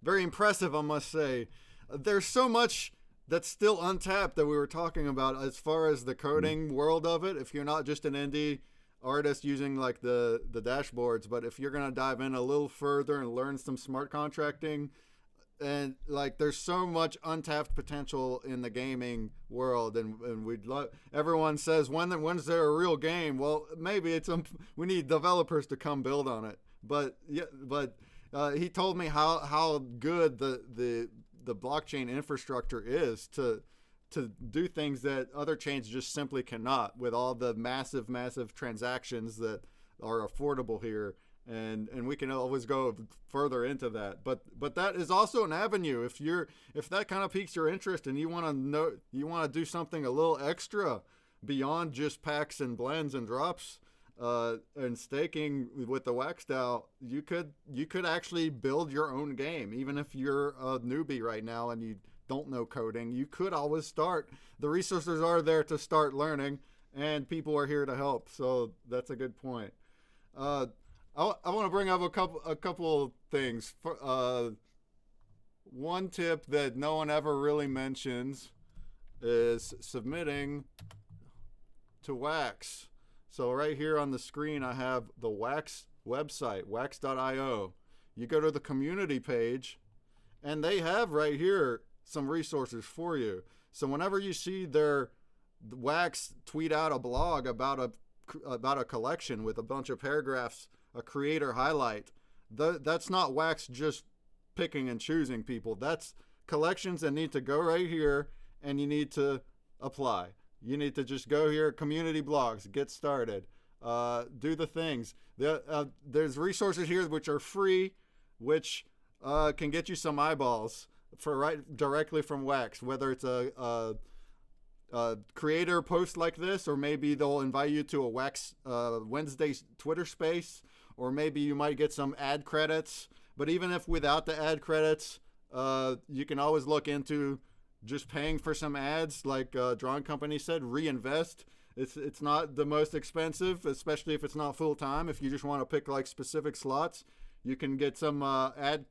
Very impressive, I must say. There's so much that's still untapped that we were talking about as far as the coding world of it. If you're not just an indie artist using like the dashboards, but if you're going to dive in a little further and learn some smart contracting, and like there's so much untapped potential in the gaming world, and we'd love, everyone says when's there a real game? Well, maybe we need developers to come build on it, but he told me how good the blockchain infrastructure is to do things that other chains just simply cannot, with all the massive transactions that are affordable here. And we can always go further into that, but that is also an avenue. If that kind of piques your interest and you want to do something a little extra beyond just packs and blends and drops and staking with the Wax DAO, you could actually build your own game. Even if you're a newbie right now and you don't know coding, you could always start. The resources are there to start learning, and people are here to help. So that's a good point. I want to bring up a couple things. One tip that no one ever really mentions is submitting to Wax. So right here on the screen, I have the Wax website, wax.io. You go to the community page, and they have right here some resources for you. So whenever you see the Wax tweet out a blog about a collection with a bunch of paragraphs, a creator highlight, that's not Wax just picking and choosing people. That's collections that need to go right here, and you need to apply. You need to just go here, community blogs, get started, do the things. There's resources here which are free, which can get you some eyeballs directly from Wax, whether it's a creator post like this, or maybe they'll invite you to a Wax Wednesday Twitter space, or maybe you might get some ad credits. But even if without the ad credits, you can always look into just paying for some ads. Like Drawing Company said, reinvest. It's not the most expensive, especially if it's not full time. If you just want to pick like specific slots, you can get some ads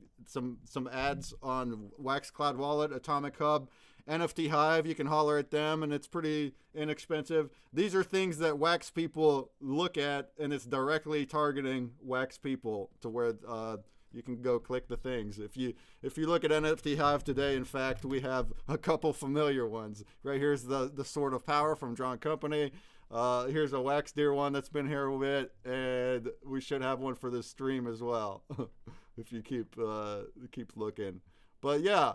on Wax Cloud Wallet, Atomic Hub, NFT Hive, you can holler at them, and it's pretty inexpensive. These are things that Wax people look at, and it's directly targeting Wax people to where you can go click the things. If you look at NFT Hive today, in fact, we have a couple familiar ones. Right here's the Sword of Power from Drawn Company. Here's a Wax Deer one that's been here a bit, and we should have one for this stream as well. If you keep looking. But yeah,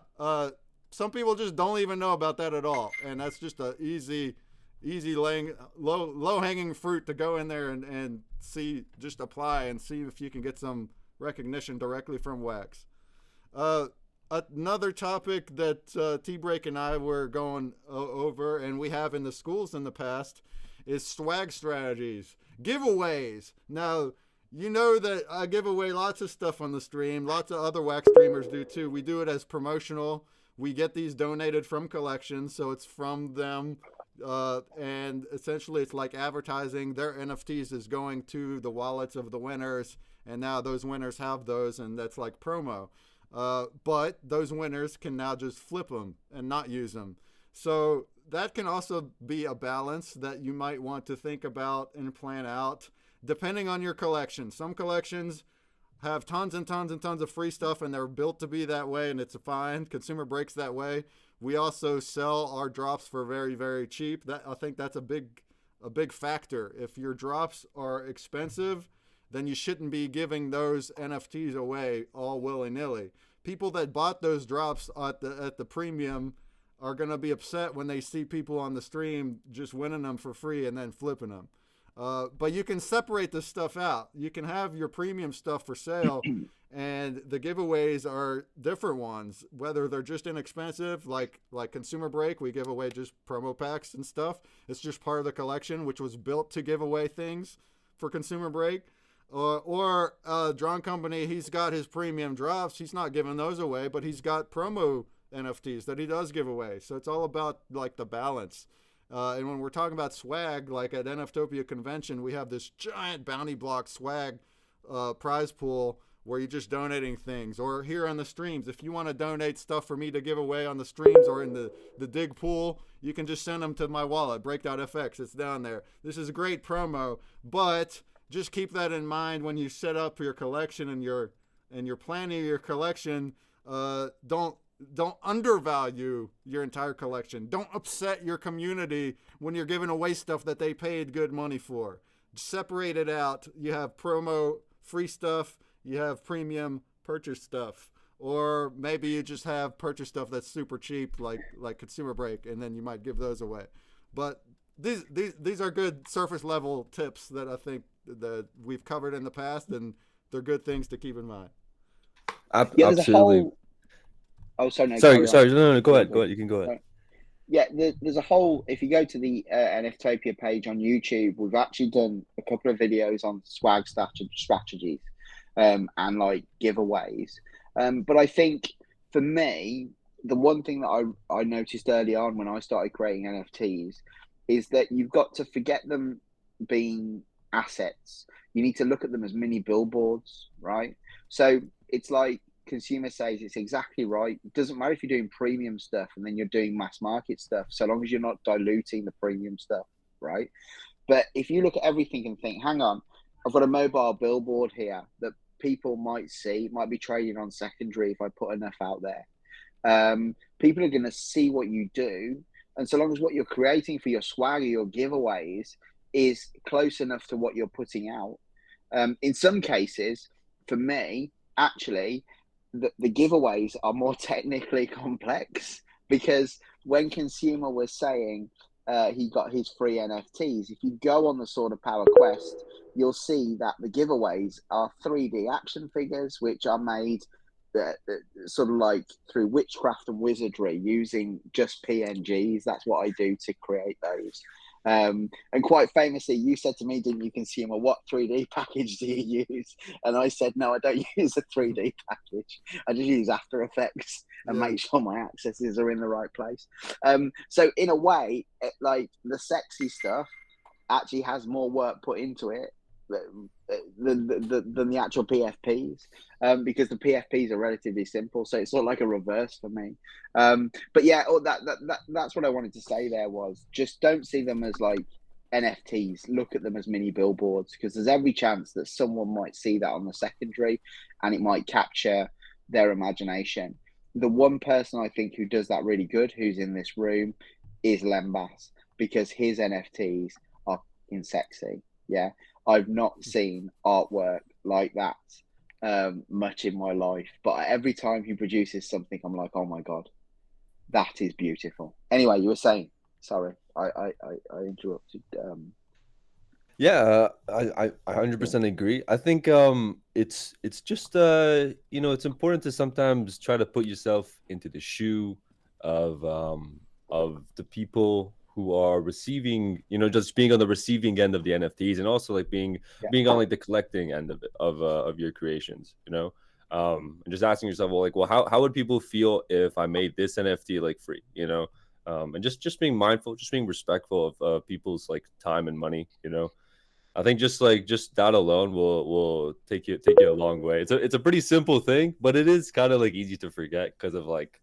some people just don't even know about that at all, and that's just a easy low hanging fruit to go in there and see, just apply and see if you can get some recognition directly from Wax. Another topic that T-Break and I were going over, and we have in the schools in the past, is swag strategies, giveaways. Now, you know that I give away lots of stuff on the stream. Lots of other Wax streamers do too. We do it as promotional. We get these donated from collections, so it's from them. And essentially it's like advertising. Their NFTs is going to the wallets of the winners, and now those winners have those, and that's like promo. But those winners can now just flip them and not use them. So that can also be a balance that you might want to think about and plan out, depending on your collection. Some collections have tons and tons and tons of free stuff, and they're built to be that way, and it's fine. Consumer Break's that way. We also sell our drops for very, very cheap. I think that's a big factor. If your drops are expensive, then you shouldn't be giving those NFTs away all willy-nilly. People that bought those drops at the premium are going to be upset when they see people on the stream just winning them for free and then flipping them. But you can separate this stuff out. You can have your premium stuff for sale, and the giveaways are different ones, whether they're just inexpensive, like Consumer Break. We give away just promo packs and stuff. It's just part of the collection, which was built to give away things for Consumer Break. Or Drawn Company, he's got his premium drops. He's not giving those away, but he's got promo NFTs that he does give away. So it's all about like the balance. And when we're talking about swag, like at NFTOPIA convention, we have this giant bounty block swag prize pool where you're just donating things. Or here on the streams, if you want to donate stuff for me to give away on the streams or in the dig pool, you can just send them to my wallet, Breakout FX. It's down there. This is a great promo, but just keep that in mind when you set up your collection and you're planning your collection. Don't undervalue your entire collection. Don't upset your community when you're giving away stuff that they paid good money for. Separate it out. You have promo free stuff. You have premium purchase stuff. Or maybe you just have purchase stuff that's super cheap, like Consumer Break, and then you might give those away. But these are good surface level tips that I think that we've covered in the past, and they're good things to keep in mind. Absolutely. Oh, sorry. No, sorry. No. Go ahead. You can go ahead. Yeah, there's a whole. If you go to the NFTOPIA page on YouTube, we've actually done a couple of videos on swag strategies, and like giveaways. But I think for me, the one thing that I noticed early on when I started creating NFTs is that you've got to forget them being assets. You need to look at them as mini billboards, right? So it's like Consumer says, it's exactly right. It doesn't matter if you're doing premium stuff and then you're doing mass market stuff, so long as you're not diluting the premium stuff, right? But if you look at everything and think, hang on, I've got a mobile billboard here that people might see, might be trading on secondary if I put enough out there. People are going to see what you do, and so long as what you're creating for your swag or your giveaways is close enough to what you're putting out. In some cases, for me, actually, the giveaways are more technically complex, because when Consumer was saying he got his free NFTs, if you go on the Sword of Power quest, you'll see that the giveaways are 3D action figures, which are made sort of like through witchcraft and wizardry using just PNGs. That's what I do to create those. And quite famously, you said to me, didn't you, Consumer, what 3D package do you use? And I said, no, I don't use a 3D package. I just use After Effects and make sure my accesses are in the right place. So in a way, like the sexy stuff actually has more work put into it than the actual PFPs, because the PFPs are relatively simple. So it's sort of like a reverse for me. But yeah, that's what I wanted to say there was just don't see them as like NFTs. Look at them as mini billboards, because there's every chance that someone might see that on the secondary and it might capture their imagination. The one person I think who does that really good, who's in this room, is Lembas, because his NFTs are in sexy. Yeah. I've not seen artwork like that much in my life, but every time he produces something, I'm like, oh my God, that is beautiful. Anyway, you were saying, sorry, I interrupted. Yeah, I 100% agree. I think it's just you know, it's important to sometimes try to put yourself into the shoe of the people who are receiving, you know, just being on the receiving end of the NFTs, and also like Yeah, being on like the collecting end of it of your creations, you know. And just asking yourself, well, like, well, how would people feel if I made this NFT like free, you know? And just being mindful, just being respectful of people's like time and money, you know. I think just that alone will take you a long way. It's a pretty simple thing, but it is kind of like easy to forget because of like,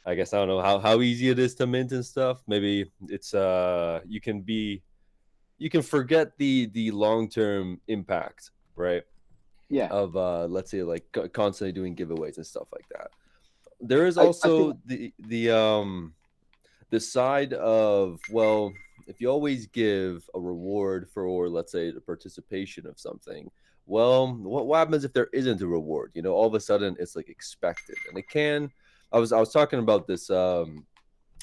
I guess I don't know how easy it is to mint and stuff. Maybe it's you can forget the long-term impact, right? yeah. Of let's say like constantly doing giveaways and stuff like that. There is I think also the side of, well, if you always give a reward for, let's say, the participation of something, well, what happens if there isn't a reward? You know, all of a sudden it's like expected, and it can. I was talking about this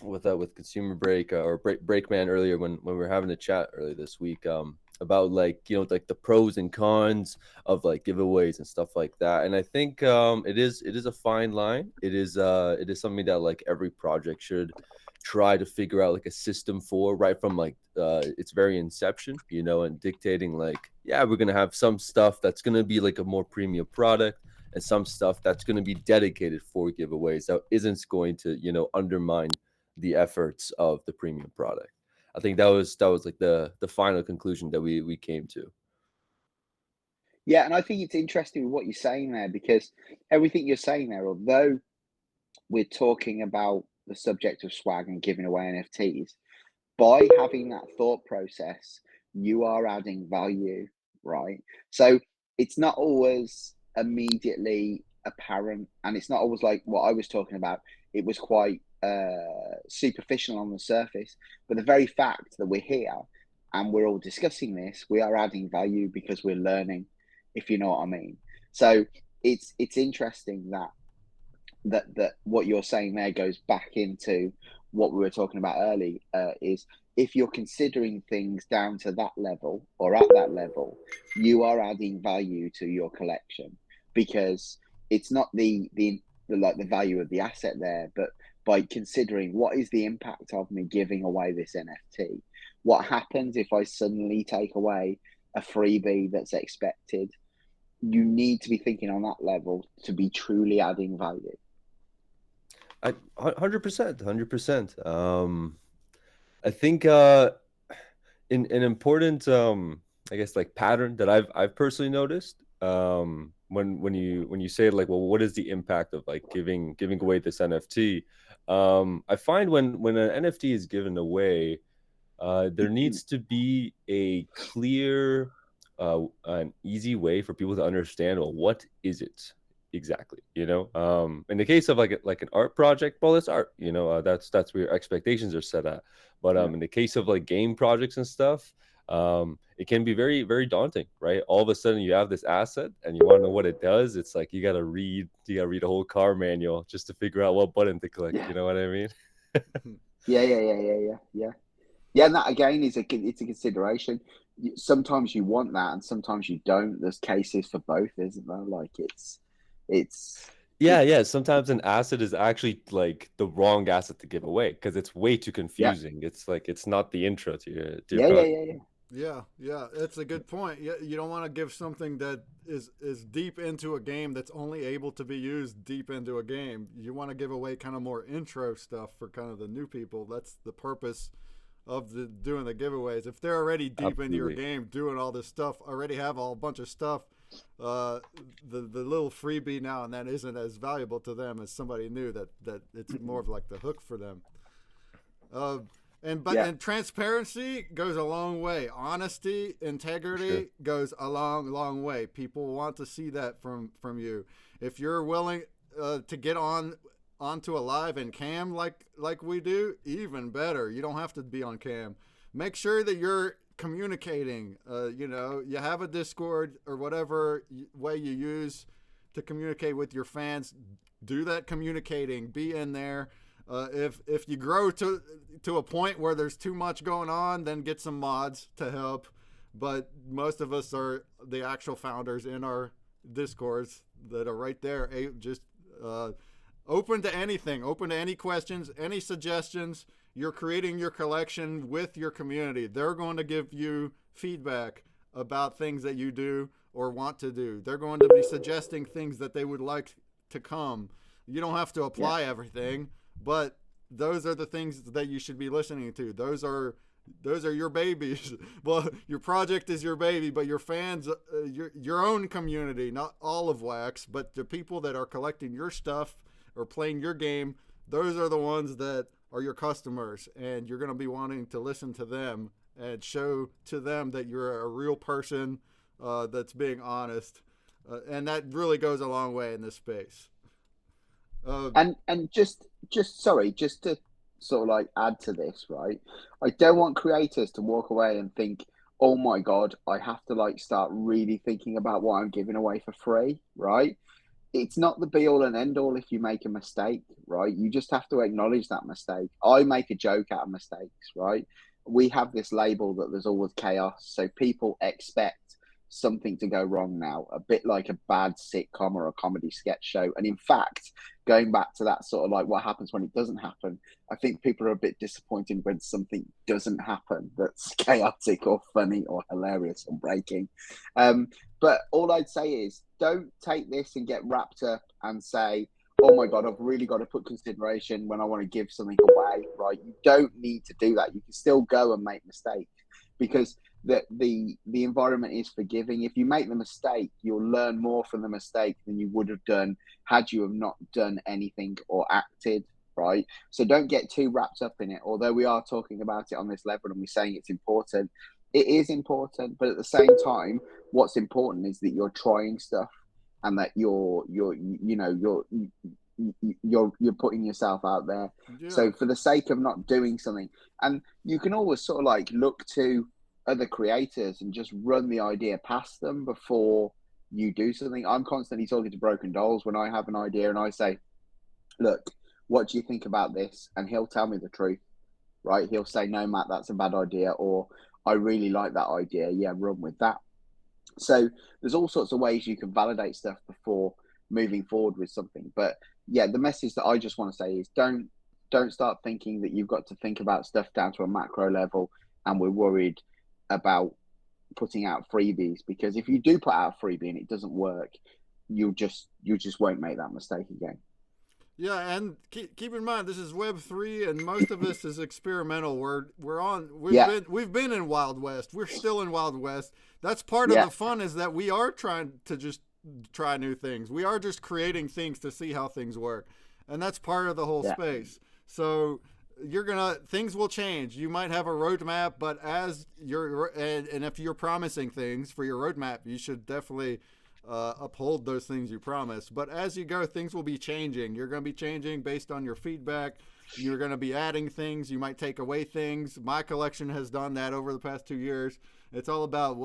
with Consumer Break or Breakman earlier when we were having a chat earlier this week about like, you know, like the pros and cons of like giveaways and stuff like that. And I think it is a fine line. It is something that like every project should try to figure out like a system for, right from like its very inception, you know, and dictating like, yeah, we're gonna have some stuff that's gonna be like a more premium product, and some stuff that's going to be dedicated for giveaways that isn't going to, you know, undermine the efforts of the premium product. I think that was like the final conclusion that we came to. yeah, and I think it's interesting with what you're saying there, because everything you're saying there, although we're talking about the subject of swag and giving away NFTs, by having that thought process, you are adding value, right? So it's not always immediately apparent, and it's not always like what I was talking about. It was quite superficial on the surface, but the very fact that we're here and we're all discussing this, we are adding value because we're learning, if you know what I mean. So it's interesting that what you're saying there goes back into what we were talking about early, is if you're considering things down to that level or at that level, you are adding value to your collection, because it's not the like the value of the asset there, but by considering what is the impact of me giving away this NFT, what happens if I suddenly take away a freebie that's expected. You need to be thinking on that level to be truly adding value. 100%, 100%. I think in an important I guess like pattern that I've personally noticed when you say like, well, what is the impact of like giving away this NFT? I find when an NFT is given away, there needs to be a clear, an easy way for people to understand, well, what is it exactly? You know, in the case of like an art project, well, it's art. You know, that's where your expectations are set at. But Yeah. in the case of like game projects and stuff, it can be very very daunting, right? All of a sudden you have this asset and you want to know what it does. It's like you gotta read a whole car manual just to figure out what button to click. Yeah. You know what I mean? Yeah. Yeah, and that again is it's a consideration. Sometimes you want that, and sometimes you don't. There's cases for both, isn't there? Like it's Yeah, it, yeah. Sometimes an asset is actually like the wrong asset to give away because it's way too yeah, confusing. It's like it's not the intro to your yeah, yeah, project. yeah, yeah, Yeah, it's a good point. Yeah, you don't want to give something that is deep into a game that's only able to be used deep into a game. You want to give away kind of more intro stuff for kind of the new people. That's the purpose doing the giveaways. If they're already deep into your Absolutely. game, doing all this stuff, already have a bunch of stuff, the little freebie now and then isn't as valuable to them as somebody new that it's more of like the hook for them. And transparency goes a long way. Honesty, integrity goes a long way. People want to see that from you. If you're willing to get onto a live and cam like we do, even better. You don't have to be on cam. Make sure that you're communicating. You have a Discord or whatever way you use to communicate with your fans. Do that communicating. Be in there. If you grow to a point where there's too much going on, then get some mods to help. But most of us are the actual founders in our Discords that are right there. Just open to anything, open to any questions, any suggestions. You're creating your collection with your community. They're going to give you feedback about things that you do or want to do. They're going to be suggesting things that they would like to come. You don't have to apply everything, but those are the things that you should be listening to. Those are your babies. Well, your project is your baby, but your fans, your own community, not all of Wax, but the people that are collecting your stuff or playing your game, those are the ones that are your customers, and you're going to be wanting to listen to them and show to them that you're a real person that's being honest, and that really goes a long way in this space. And just sorry, just to sort of like add to this, right? I don't want creators to walk away and think, oh my God, I have to like start really thinking about what I'm giving away for free, right? It's not the be all and end all if you make a mistake, right? You just have to acknowledge that mistake. I make a joke out of mistakes, right? We have this label that there's always chaos, so people expect something to go wrong now, a bit like a bad sitcom or a comedy sketch show. And in fact, going back to that sort of like what happens when it doesn't happen, I think people are a bit disappointed when something doesn't happen that's chaotic or funny or hilarious or breaking. But all I'd say is don't take this and get wrapped up and say, oh my God, I've really got to put consideration when I want to give something away, right? You don't need to do that. You can still go and make mistakes, because the environment is forgiving. If you make the mistake, you'll learn more from the mistake than you would have done had you have not done anything or acted, right? So don't get too wrapped up in it. Although we are talking about it on this level and we're saying it's important, it is important. But at the same time, what's important is that you're trying stuff and that you're putting yourself out there. Yeah. So for the sake of not doing something, and you can always sort of like look to other creators and just run the idea past them before you do something. I'm constantly talking to Broken Dolls when I have an idea and I say, look, what do you think about this? And he'll tell me the truth, right? He'll say, no, Matt, that's a bad idea. Or I really like that idea. Yeah, run with that. So there's all sorts of ways you can validate stuff before moving forward with something. But yeah, the message that I just want to say is don't start thinking that you've got to think about stuff down to a macro level and we're worried about putting out freebies, because if you do put out a freebie and it doesn't work, you just won't make that mistake again. Yeah, and keep in mind this is Web3, and most of this is experimental. We've been in Wild West. We're still in Wild West. That's part of the fun, is that we are trying to just try new things. We are just creating things to see how things work, and that's part of the whole space. So things will change. You might have a roadmap, but and if you're promising things for your roadmap, you should definitely uphold those things you promise. But as you go, things will be changing. You're going to be changing based on your feedback. You're going to be adding things. You might take away things. My collection has done that over the past 2 years. It's all about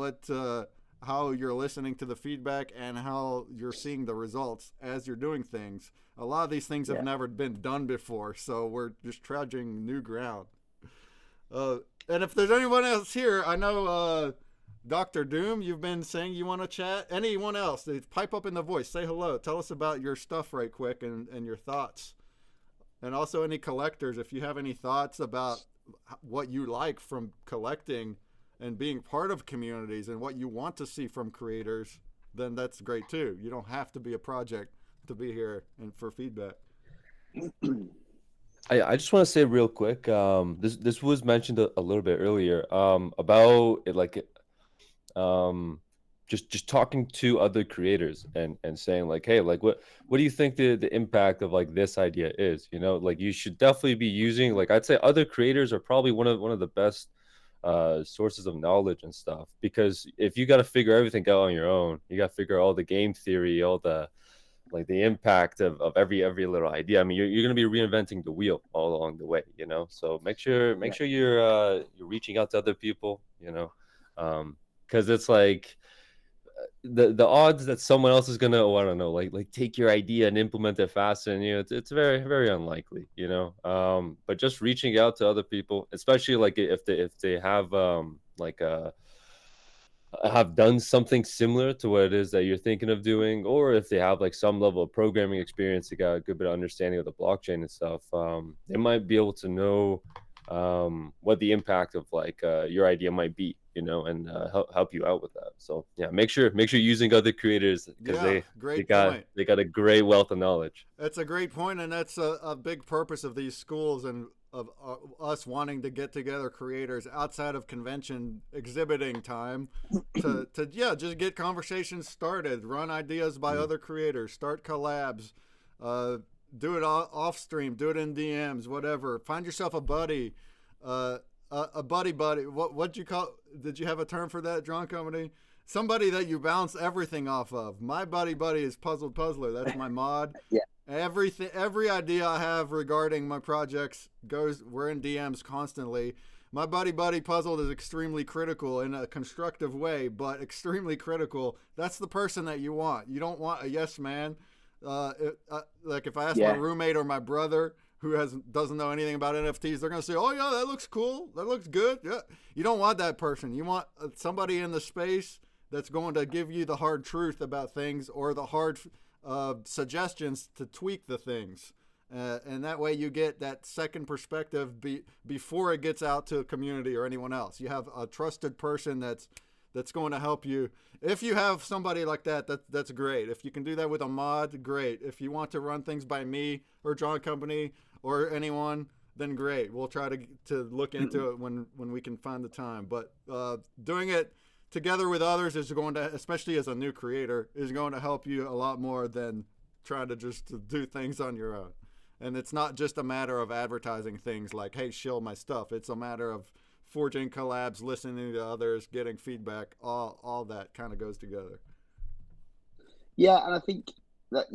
how you're listening to the feedback and how you're seeing the results as you're doing things. A lot of these things have never been done before, so we're just trudging new ground. And if there's anyone else here, I know Dr. Doom, you've been saying you want to chat. Anyone else, pipe up in the voice, say hello. Tell us about your stuff right quick and your thoughts. And also any collectors, if you have any thoughts about what you like from collecting and being part of communities and what you want to see from creators, then that's great too. You don't have to be a project to be here and for feedback. I just want to say real quick, this was mentioned a little bit earlier, about it, like, um, just talking to other creators and saying like, hey, like, what do you think the impact of like this idea is? You know, like you should definitely be using, like, I'd say other creators are probably one of the best sources of knowledge and stuff, because if you got to figure everything out on your own, you got to figure all the game theory, all the, like, the impact of every little idea. I mean, you're going to be reinventing the wheel all along the way, you know. So make Yeah. sure you're reaching out to other people, you know, because it's like the odds that someone else is gonna, oh, I don't know, like take your idea and implement it faster, and you know, it's very very unlikely, you know. But just reaching out to other people, especially like if they have like have done something similar to what it is that you're thinking of doing, or if they have like some level of programming experience, they got a good bit of understanding of the blockchain and stuff, they might be able to know what the impact of like your idea might be, you know, and help you out with that. So yeah, make sure you're using other creators, because Yeah, they great got point. they got a great wealth of knowledge. That's a great point, and that's a big purpose of these schools and of us wanting to get together creators outside of convention exhibiting time to yeah, just get conversations started, run ideas by Mhm. other creators, start collabs, uh, do it off stream, do it in DMs, whatever. Find yourself a buddy, a buddy. What'd you call? Did you have a term for that, Drawn Company? Somebody that you bounce everything off of. My buddy is Puzzled Puzzler. That's my mod. Yeah. Every idea I have regarding my projects goes. We're in DMs constantly. My buddy Puzzled is extremely critical in a constructive way, but extremely critical. That's the person that you want. You don't want a yes man. Like if I ask my Yeah. roommate or my brother who doesn't know anything about NFTs, they're gonna say, "Oh yeah, that looks cool. That looks good." Yeah, you don't want that person. You want somebody in the space that's going to give you the hard truth about things or the hard suggestions to tweak the things. And that way you get that second perspective before it gets out to a community or anyone else. You have a trusted person that's going to help you. If you have somebody like that's great. If you can do that with a mod, great. If you want to run things by me or John Company or anyone, then great. We'll try to look into it when we can find the time. But doing it together with others is going to, especially as a new creator, is going to help you a lot more than trying to just do things on your own. And it's not just a matter of advertising things like, hey, shill my stuff. It's a matter of forging collabs, listening to others, getting feedback. All that kind of goes together. Yeah, and I think that,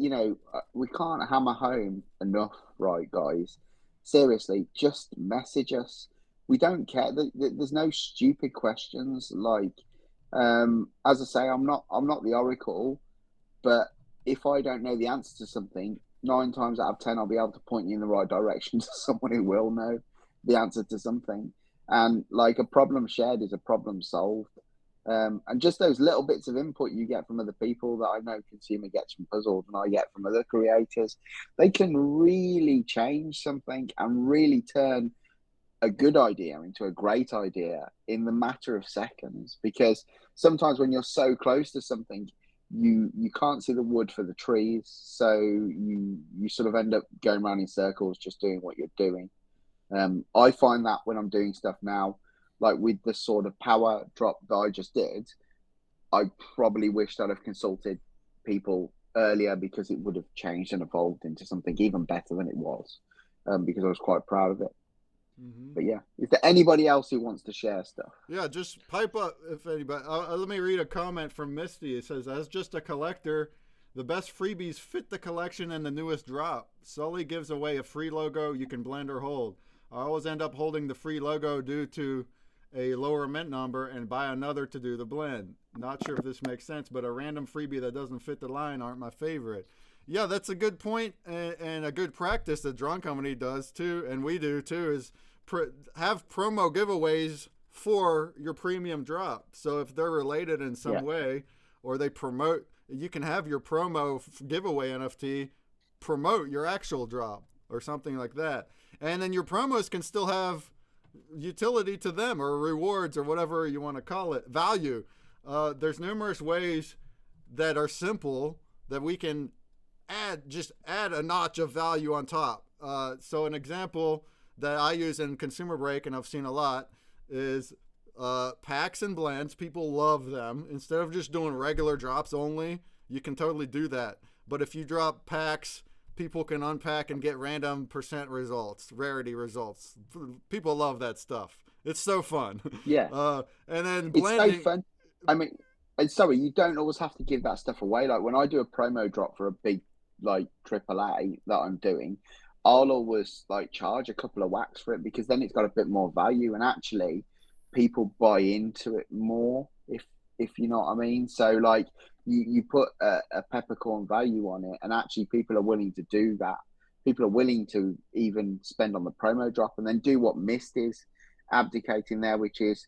we can't hammer home enough, right, guys? Seriously, just message us. We don't care. There's no stupid questions. Like, as I say, I'm not the oracle, but if I don't know the answer to something, 9 times out of 10, I'll be able to point you in the right direction to someone who will know the answer to something. And like, a problem shared is a problem solved. And just those little bits of input you get from other people that I know Consumer gets from Puzzled and I get from other creators, they can really change something and really turn a good idea into a great idea in the matter of seconds. Because sometimes when you're so close to something, you can't see the wood for the trees, so you sort of end up going around in circles just doing what you're doing. I find that when I'm doing stuff now, like with the sort of power drop that I just did, I probably wished I'd have consulted people earlier, because it would have changed and evolved into something even better than it was, because I was quite proud of it. Mm-hmm. But yeah, is there anybody else who wants to share stuff? Yeah, just pipe up if anybody. Let me read a comment from Misty. It says, as just a collector, the best freebies fit the collection and the newest drop. Sully gives away a free logo you can blend or hold. I always end up holding the free logo due to a lower mint number and buy another to do the blend. Not sure if this makes sense, but a random freebie that doesn't fit the line aren't my favorite. Yeah, that's a good point and a good practice that Drawn Company does too, and we do too, is have promo giveaways for your premium drop. So if they're related in some way, or they promote, you can have your promo giveaway NFT promote your actual drop or something like that. And then your promos can still have utility to them, or rewards, or whatever you want to call it, value. There's numerous ways that are simple that we can add a notch of value on top. So an example that I use in Consumer Break, and I've seen a lot, is packs and blends. People love them. Instead of just doing regular drops only, you can totally do that. But if you drop packs, people can unpack and get random percent results, rarity results. People love that stuff. It's so fun. Yeah. And then It's blending. so fun. I mean, and sorry, you don't always have to give that stuff away. Like when I do a promo drop for a big like AAA that I'm doing, I'll always like charge a couple of wax for it, because then it's got a bit more value, and actually people buy into it more, if you know what I mean. So like you put a peppercorn value on it, and actually people are willing to do that. People are willing to even spend on the promo drop and then do what Mist is abdicating there, which is,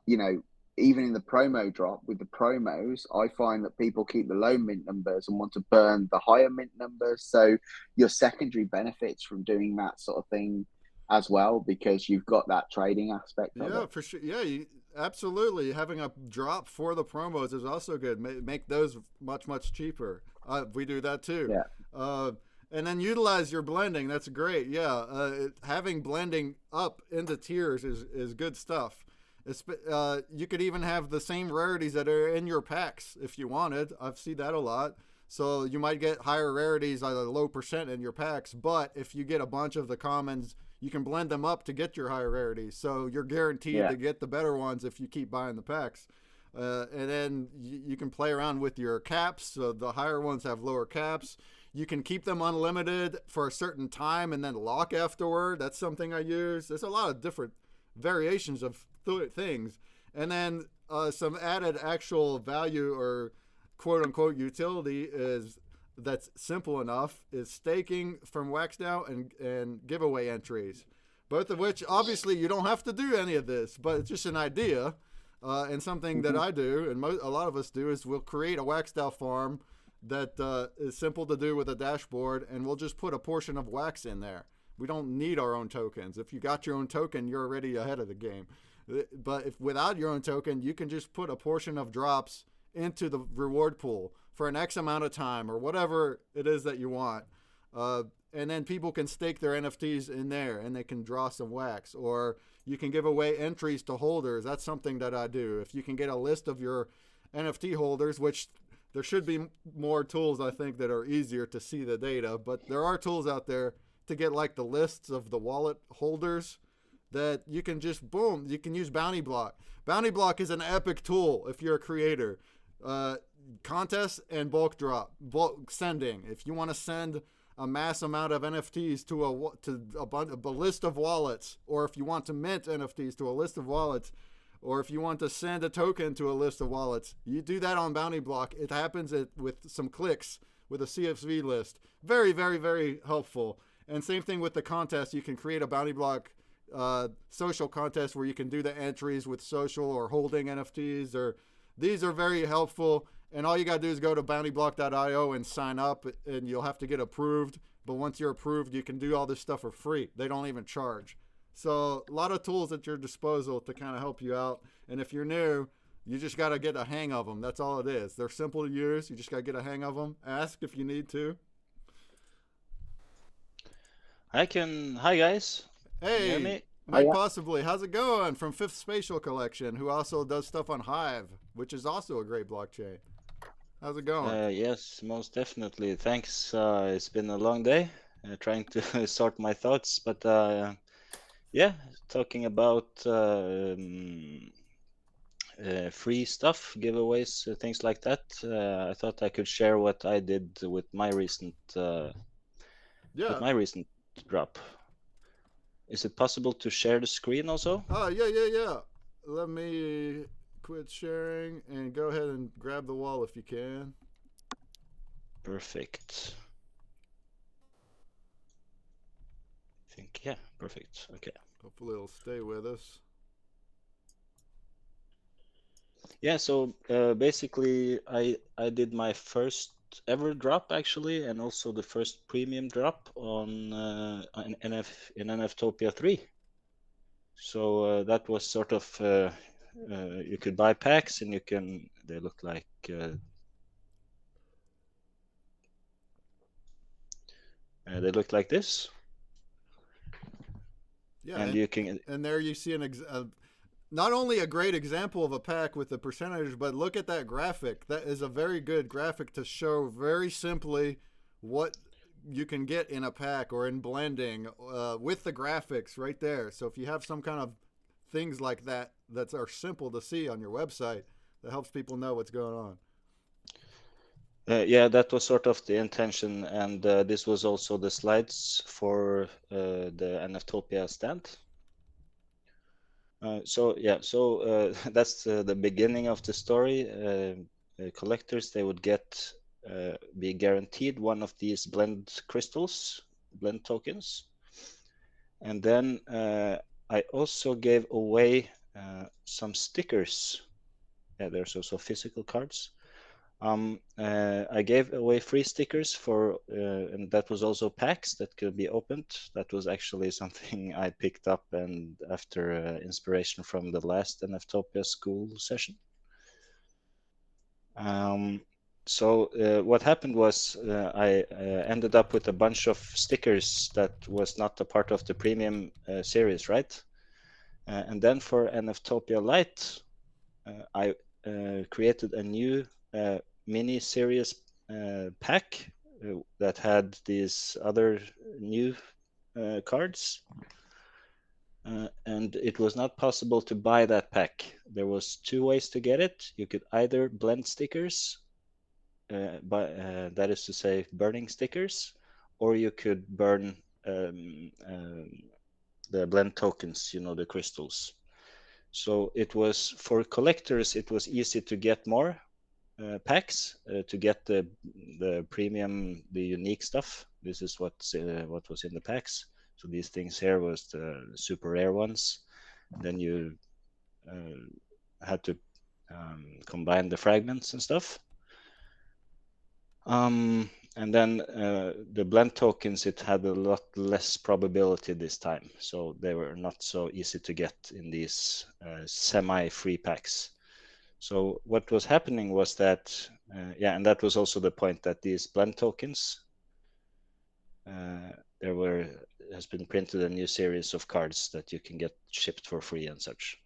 you know, even in the promo drop with the promos, I find that people keep the low mint numbers and want to burn the higher mint numbers. So your secondary benefits from doing that sort of thing as well, because you've got that trading aspect of Yeah, it. for sure. Yeah, absolutely. Having a drop for the promos is also good. Make those much cheaper. We do that too. Yeah. And then utilize your blending. That's great. Yeah, having blending up into tiers is good stuff. You could even have the same rarities that are in your packs if you wanted. I've seen that a lot. So you might get higher rarities at a low percent in your packs, but if you get a bunch of the commons, you can blend them up to get your higher rarities. So you're guaranteed to get the better ones if you keep buying the packs. And then you can play around with your caps. So the higher ones have lower caps. You can keep them unlimited for a certain time and then lock afterward. That's something I use. There's a lot of different variations of things. And then some added actual value or quote unquote utility is that's simple enough is staking from Wax Now and giveaway entries, both of which obviously you don't have to do any of this, but it's just an idea. And something that I do and a lot of us do is we'll create a Wax Now farm that is simple to do with a dashboard, and we'll just put a portion of wax in there. We don't need our own tokens. If you got your own token, you're already ahead of the game. But if without your own token, you can just put a portion of drops into the reward pool for an X amount of time or whatever it is that you want. And then people can stake their NFTs in there and they can draw some wax, or you can give away entries to holders. That's something that I do. If you can get a list of your NFT holders, which there should be more tools, I think, that are easier to see the data, but there are tools out there to get like the lists of the wallet holders that you can just, boom, you can use Bounty Block. Bounty Block is an epic tool if you're a creator. Contests and bulk sending. If you want to send a mass amount of NFTs to a list of wallets, or if you want to mint NFTs to a list of wallets, or if you want to send a token to a list of wallets, you do that on Bounty Block. It happens with some clicks with a CSV list. Very, very, very helpful. And same thing with the contest. You can create a Bounty Block social contest where you can do the entries with social or holding NFTs. Or these are very helpful. And all you got to do is go to bountyblock.io and sign up, and you'll have to get approved. But once you're approved, you can do all this stuff for free. They don't even charge. So a lot of tools at your disposal to kind of help you out. And if you're new, you just got to get a hang of them. That's all it is. They're simple to use. You just got to get a hang of them. Ask if you need to. Hi guys. Hey, Mike, possibly. How's it going? From Fifth Spatial Collection, who also does stuff on Hive, which is also a great blockchain. How's it going? Yes, most definitely. Thanks. It's been a long day trying to sort my thoughts, but yeah, talking about free stuff, giveaways, things like that. I thought I could share what I did with my recent drop. Is it possible to share the screen also? Oh, yeah. Let me quit sharing and go ahead and grab the wall if you can. Perfect. I think, yeah, perfect. Okay. Hopefully it'll stay with us. Yeah, so basically I did my first ever drop actually, and also the first premium drop on in NFTOPIA 3. So that was sort of you could buy packs, and they look like They look like this, Yeah, and you can and there you see not only a great example of a pack with the percentage, but look at that graphic. That is a very good graphic to show very simply what you can get in a pack or in blending with the graphics right there. So if you have some kind of things like that that are simple to see on your website, that helps people know what's going on. yeah, that was sort of the intention, and this was also the slides for the NFTOPIA stand. So that's the beginning of the story. Collectors, they would be guaranteed one of these blend crystals, blend tokens, and then I also gave away some stickers. Yeah, there's also physical cards. I gave away free stickers and that was also packs that could be opened. That was actually something I picked up and after inspiration from the last NFTOPIA school session. So what happened was I ended up with a bunch of stickers that was not a part of the premium series, right? And then for NFTOPIA Lite, I created a new mini series pack that had these other new cards, and it was not possible to buy that pack. There was two ways to get it. You could either blend stickers, that is to say burning stickers, or you could burn the blend tokens, the crystals. So it was for collectors, it was easy to get more packs to get the premium, the unique stuff. This is what was in the packs. So these things here was the super rare ones. Then you had to combine the fragments and stuff. And then the blend tokens, it had a lot less probability this time. So they were not so easy to get in these semi-free packs. So what was happening was that, and that was also the point that these blend tokens, has been printed a new series of cards that you can get shipped for free and such.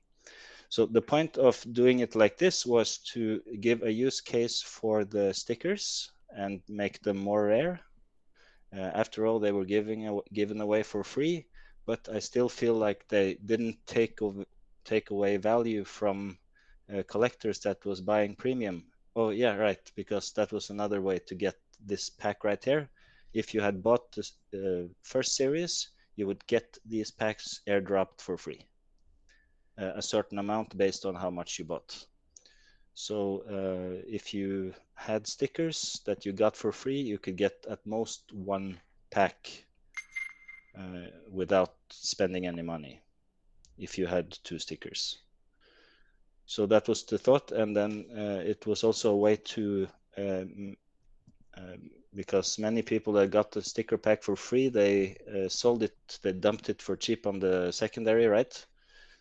So the point of doing it like this was to give a use case for the stickers and make them more rare. After all, they were given away for free, but I still feel like they didn't take away value from collectors that was buying premium. Oh yeah, right, because that was another way to get this pack right here. If you had bought the first series, you would get these packs airdropped for free, a certain amount based on how much you bought. So if you had stickers that you got for free, you could get at most one pack without spending any money if you had two stickers. So that was the thought, and then it was also a way to, because many people that got the sticker pack for free, they sold it, they dumped it for cheap on the secondary, right?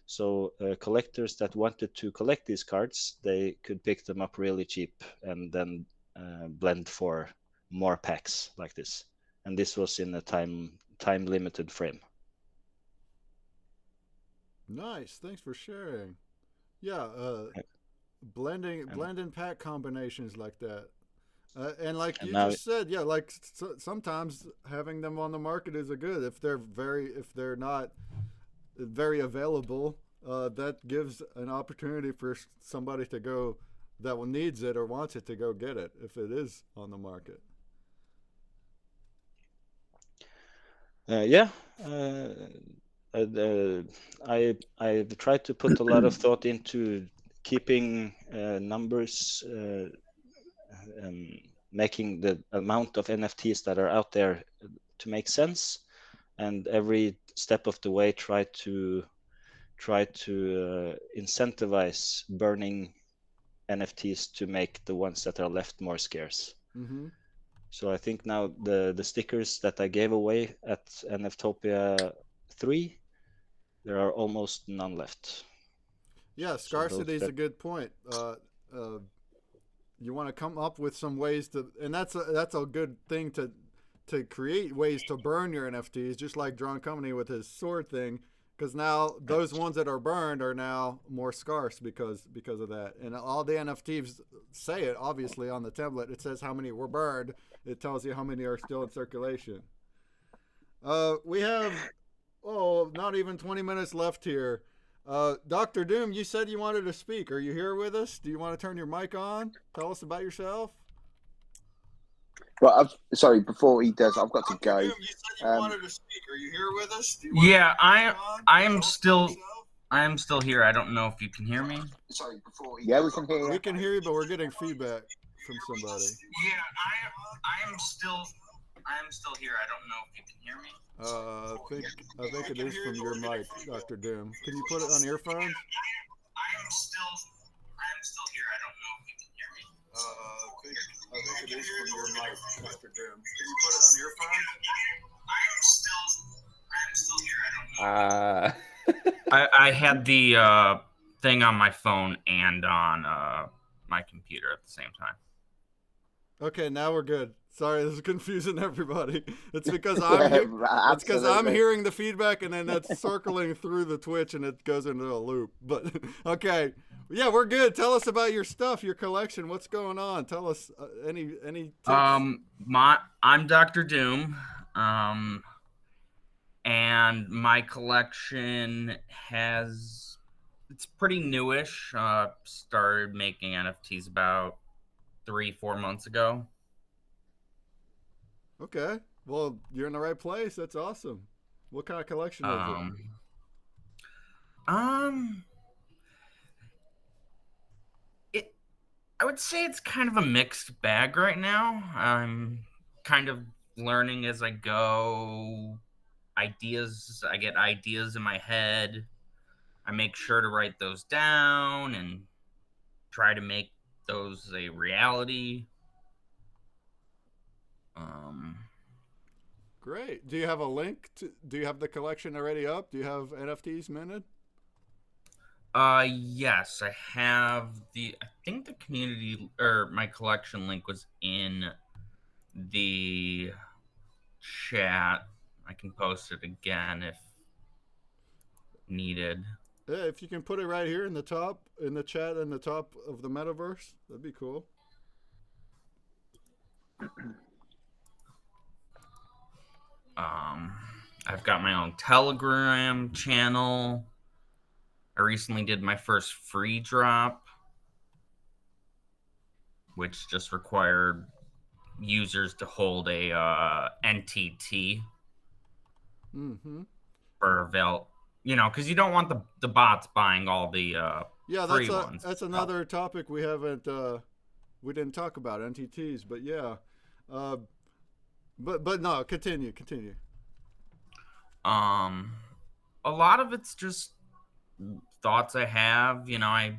So collectors that wanted to collect these cards, they could pick them up really cheap and then blend for more packs like this. And this was in a time limited frame. Nice, thanks for sharing. Yeah, blending pack combinations like that. And like you just said, yeah, like sometimes having them on the market is a good if they're not very available. That gives an opportunity for somebody to go that needs it or wants it to go get it if it is on the market. I tried to put a lot of thought into keeping numbers, making the amount of NFTs that are out there to make sense, and every step of the way try to incentivize burning NFTs to make the ones that are left more scarce. Mm-hmm. So I think now the stickers that I gave away at NFTOPIA 3, there are almost none left. Yeah, scarcity is a good point. You want to come up with some ways to, and that's a good thing to to create ways to burn your NFTs, just like Drawn Company with his sword thing, because now those ones that are burned are now more scarce because of that. And all the NFTs say it, obviously, on the template. It says how many were burned. It tells you how many are still in circulation. We have, not even 20 minutes left here. Dr. Doom, you said you wanted to speak. Are you here with us? Do you want to turn your mic on? Tell us about yourself. Well, sorry, before he does, I've got to go. Doom, you said you wanted to speak. Are you here with us? Yeah, I am still here. I don't know if you can hear me. Sorry, before he... Yeah, we can hear you. We can hear you, but we're getting feedback from somebody. Yeah, I am still here. I don't know if you can hear me. I think it is from your mic, Dr. Doom. Can you put it on earphones? I am still here. I don't know if you can hear me. I think it is from your mic, Dr. Doom. Can you put it on earphones? I am still here. I don't know. I had the thing on my phone and on my computer at the same time. Okay, now we're good. Sorry, this is confusing everybody. It's because I'm hearing the feedback, and then that's circling through the Twitch, and it goes into a loop. But okay, yeah, we're good. Tell us about your stuff, your collection. What's going on? Tell us any tips. I'm Dr. Doom, and my collection it's pretty newish. Started making NFTs about 3-4 months ago. Okay, well, you're in the right place. That's awesome. What kind of collection is it? I would say it's kind of a mixed bag right now. I'm kind of learning as I go. I get ideas in my head. I make sure to write those down and try to make those a reality. Great. Do you have a link do you have the collection already up? Do you have NFTs minted? Yes, I have I think the community or my collection link was in the chat. I can post it again if needed. Yeah, if you can put it right here in the chat in the top of the metaverse, that'd be cool. I've got my own Telegram channel. I recently did my first free drop, which just required users to hold a NTT for avail. Because you don't want the bots buying all the free ones. That's another topic we didn't talk about, NTTs, but yeah. But no, continue. A lot of it's just thoughts I have. I've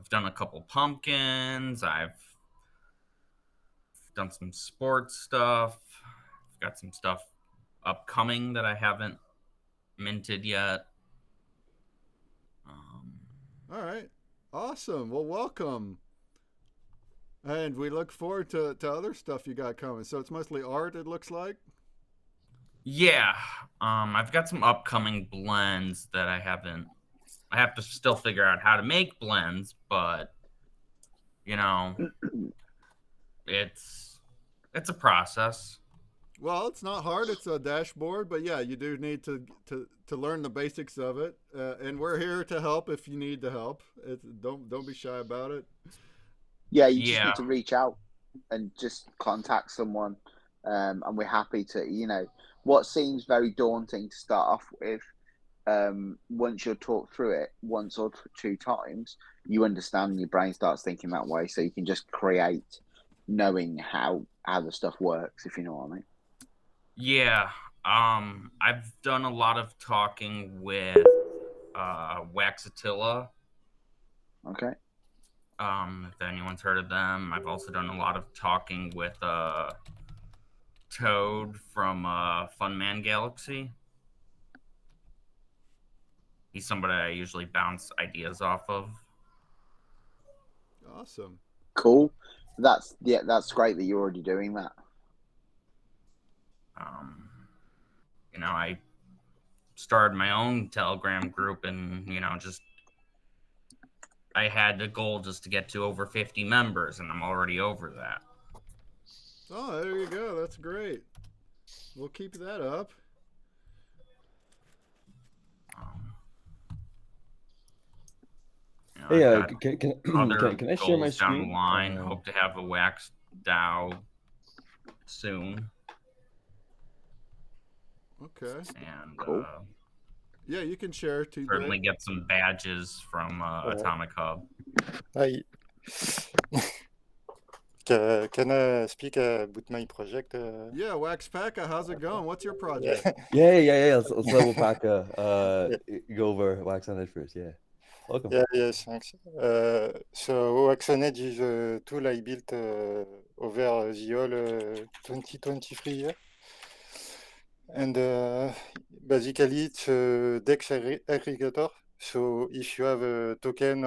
done a couple pumpkins. I've done some sports stuff. I've got some stuff upcoming that I haven't minted yet. All right, awesome. Well, welcome. And we look forward to other stuff you got coming. So it's mostly art, it looks like? Yeah. I've got some upcoming blends that I have to still figure out how to make blends, but it's a process. Well, it's not hard. It's a dashboard, but yeah, you do need to learn the basics of it. And we're here to help if you need the help. Don't be shy about it. Yeah, you just need to reach out and just contact someone. And we're happy to, what seems very daunting to start off with, once you're talked through it once or two times, you understand and your brain starts thinking that way. So you can just create knowing how the stuff works, if you know what I mean. Yeah. I've done a lot of talking with WAX NFT. Okay. If anyone's heard of them. I've also done a lot of talking with Toad from Funman Galaxy. He's somebody I usually bounce ideas off of. Awesome. Cool. That's great that you're already doing that. You know, I started my own Telegram group, and just I had a goal just to get to over 50 members, and I'm already over that. Oh, there you go. That's great. We'll keep that up. Hey, I've got other can I share my goals down the screen? line. Hope to have a Wax DAO soon. Okay. And Cool. Yeah, you can share too. Certainly get some badges from Atomic Hub. Hi. Can I speak about my project? Yeah, Wax Paka, how's it going? What's your project? Yeah. Let's let Wapaka go over Wax on Edge first. Yeah. Welcome. Yes, thanks. So Wax on Edge is a tool I built over the whole 2023 year. And basically, it's a DEX aggregator. So if you have a token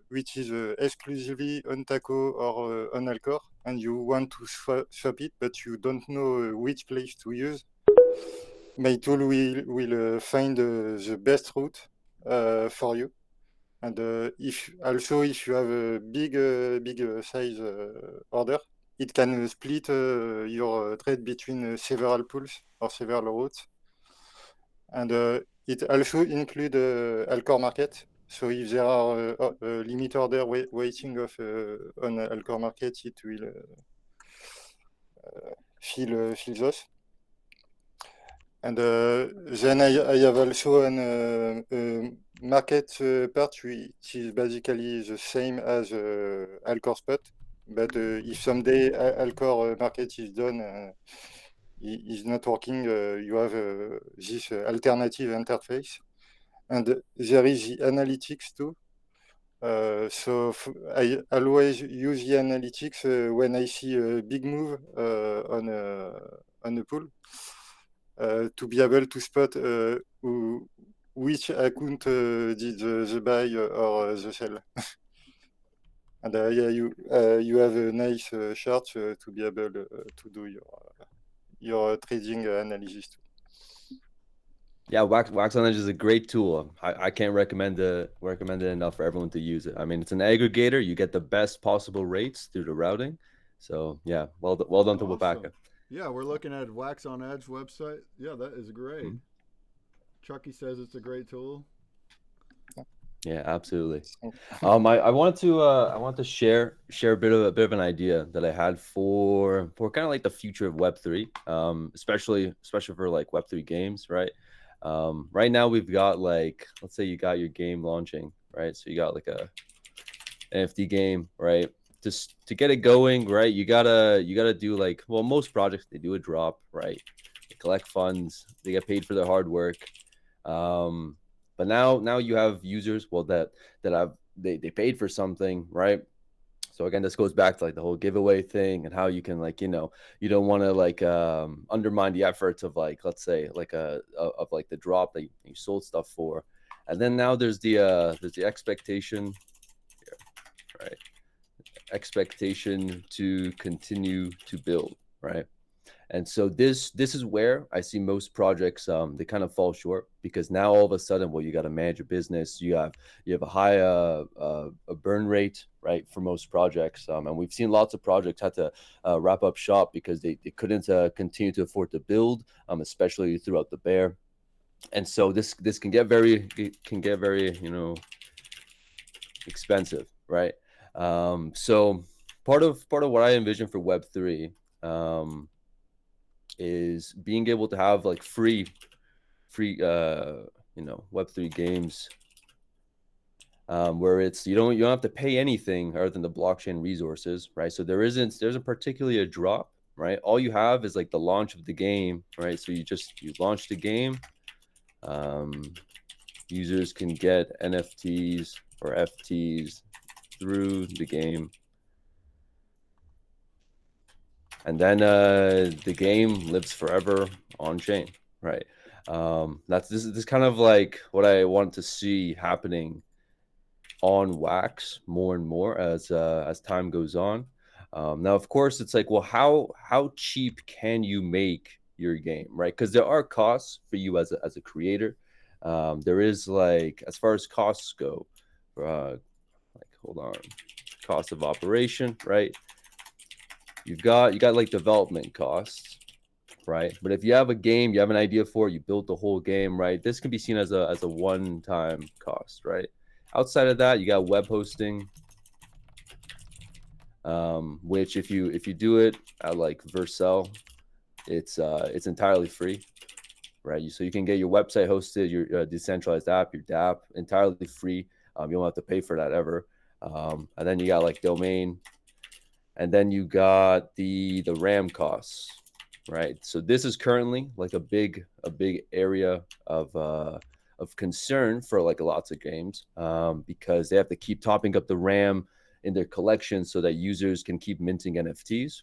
which is exclusively on Taco or on Alcor, and you want to swap it, but you don't know which place to use, my tool will find the best route for you. And if you have a big size order, it can split your trade between several pools or several routes. And it also includes Alcor market. So if there are limit order waiting on Alcor market, it will fill those. And then I have also an market part which is basically the same as Alcor spot. But if someday Alcor market is done, is not working, you have this alternative interface. And there is the analytics too. So I always use the analytics when I see a big move on a pool to be able to spot which account did the buy or the sell. And you have a nice chart to be able to do your trading analysis too. Yeah, Wax on Edge is a great tool. I can't recommend it enough for everyone to use it. I mean, it's an aggregator. You get the best possible rates through the routing. So yeah, well done to Wapaka. Yeah, we're looking at Wax on Edge website. Yeah, that is great. Mm-hmm. Chucky says it's a great tool. Yeah, absolutely. I wanted to share a bit of an idea that I had for kind of like the future of Web3, especially for like Web3 games, right? Right now we've got, like, let's say you got your game launching, right? So you got like a NFT game, right? Just to get it going, right? You gotta do, like, well, most projects, they do a drop, right? They collect funds, they get paid for their hard work. But now you have users, well, that they paid for something, right? So again, this goes back to like the whole giveaway thing and how you can, like, you don't want to like undermine the efforts of, like, let's say like of like the drop that you sold stuff for. And then now there's the expectation here, right? Expectation to continue to build, right? And so this is where I see most projects they kind of fall short, because now all of a sudden, well, you got to manage a business, you have a high a burn rate, right, for most projects, and we've seen lots of projects had to wrap up shop because they couldn't continue to afford to build, especially throughout the bear. And so this can get very expensive, right? So part of what I envision for Web3 is being able to have like free Web3 games where it's you don't have to pay anything other than the blockchain resources, right? So there isn't particularly a drop, right? All you have is like the launch of the game, right? So you launch the game, users can get NFTs or FTs through the game. And then the game lives forever on chain, right? This is kind of like what I want to see happening on Wax more and more as time goes on. Now, of course, it's like, well, how cheap can you make your game, right? Because there are costs for you as a creator. There is, like, as far as costs go, like, hold on, cost of operation, right? You got like development costs, right? But if you have a game, you have an idea for it, you built the whole game, right? This can be seen as a one-time cost, right? Outside of that, you got web hosting, which if you do it at like Vercel, it's entirely free, right? So you can get your website hosted, your decentralized app, your DApp, entirely free. You don't have to pay for that ever. And then you got like domain, and then you got the RAM costs, right? So this is currently like a big area of concern for like lots of games, because they have to keep topping up the RAM in their collection so that users can keep minting NFTs.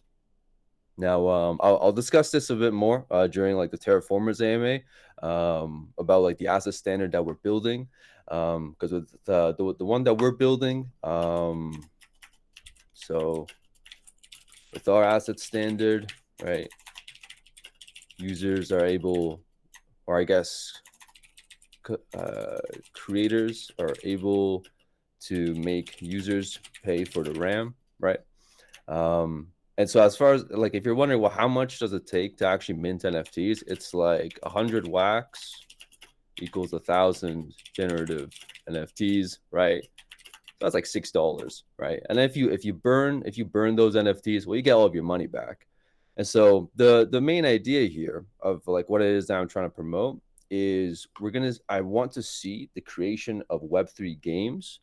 Now, I'll discuss this a bit more during like the Terraformers AMA, about like the asset standard that we're building, because with the one that we're building, so with our asset standard, right, users are able, or I guess creators are able to make users pay for the RAM, right? And so as far as like, if you're wondering, well, how much does it take to actually mint NFTs? It's like 100 wax equals 1,000 generative NFTs, right? So that's like $6, right? And if you burn those NFTs, well, you get all of your money back. And so the main idea here of like what it is that I'm trying to promote is I want to see the creation of Web3 games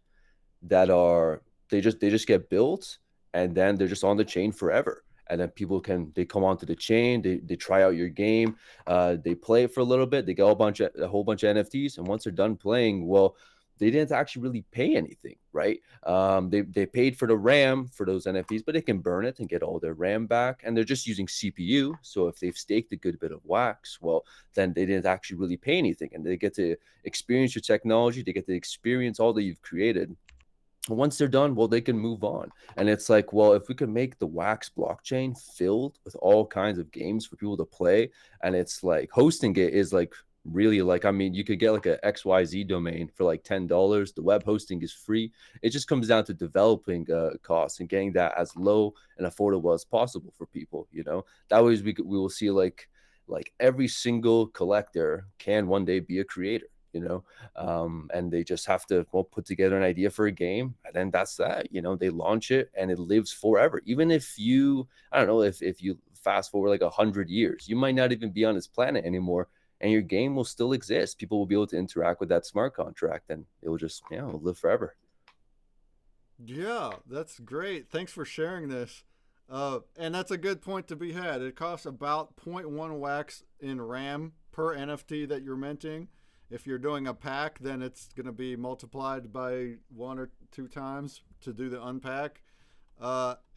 that are, they just get built and then they're just on the chain forever. And then people they come onto the chain, they try out your game, they play it for a little bit, they get a whole bunch of NFTs, and once they're done playing, well, they didn't actually really pay anything, right? They paid for the RAM for those NFTs, but they can burn it and get all their RAM back, and they're just using CPU. So if they've staked a good bit of wax, well, then they didn't actually really pay anything, and they get to experience your technology, they get to experience all that you've created. Once they're done, well, they can move on. And it's like, well, if we could make the Wax blockchain filled with all kinds of games for people to play, and it's like hosting it is like really, like, I mean, you could get like a XYZ domain for like $10. The web hosting is free. It just comes down to developing costs and getting that as low and affordable as possible for people, you know. That way we will see like every single collector can one day be a creator, you know. And they just have to, well, put together an idea for a game, and then that's that, you know. They launch it and it lives forever. Even if you, I don't know, if you fast forward like 100 years, you might not even be on this planet anymore, and your game will still exist. People will be able to interact with that smart contract, and it will just, you know, live forever. Yeah, that's great. Thanks for sharing this. And that's a good point to be had. It costs about 0.1 wax in RAM per NFT that you're minting. If you're doing a pack, then it's going to be multiplied by 1 or 2 times to do the unpack.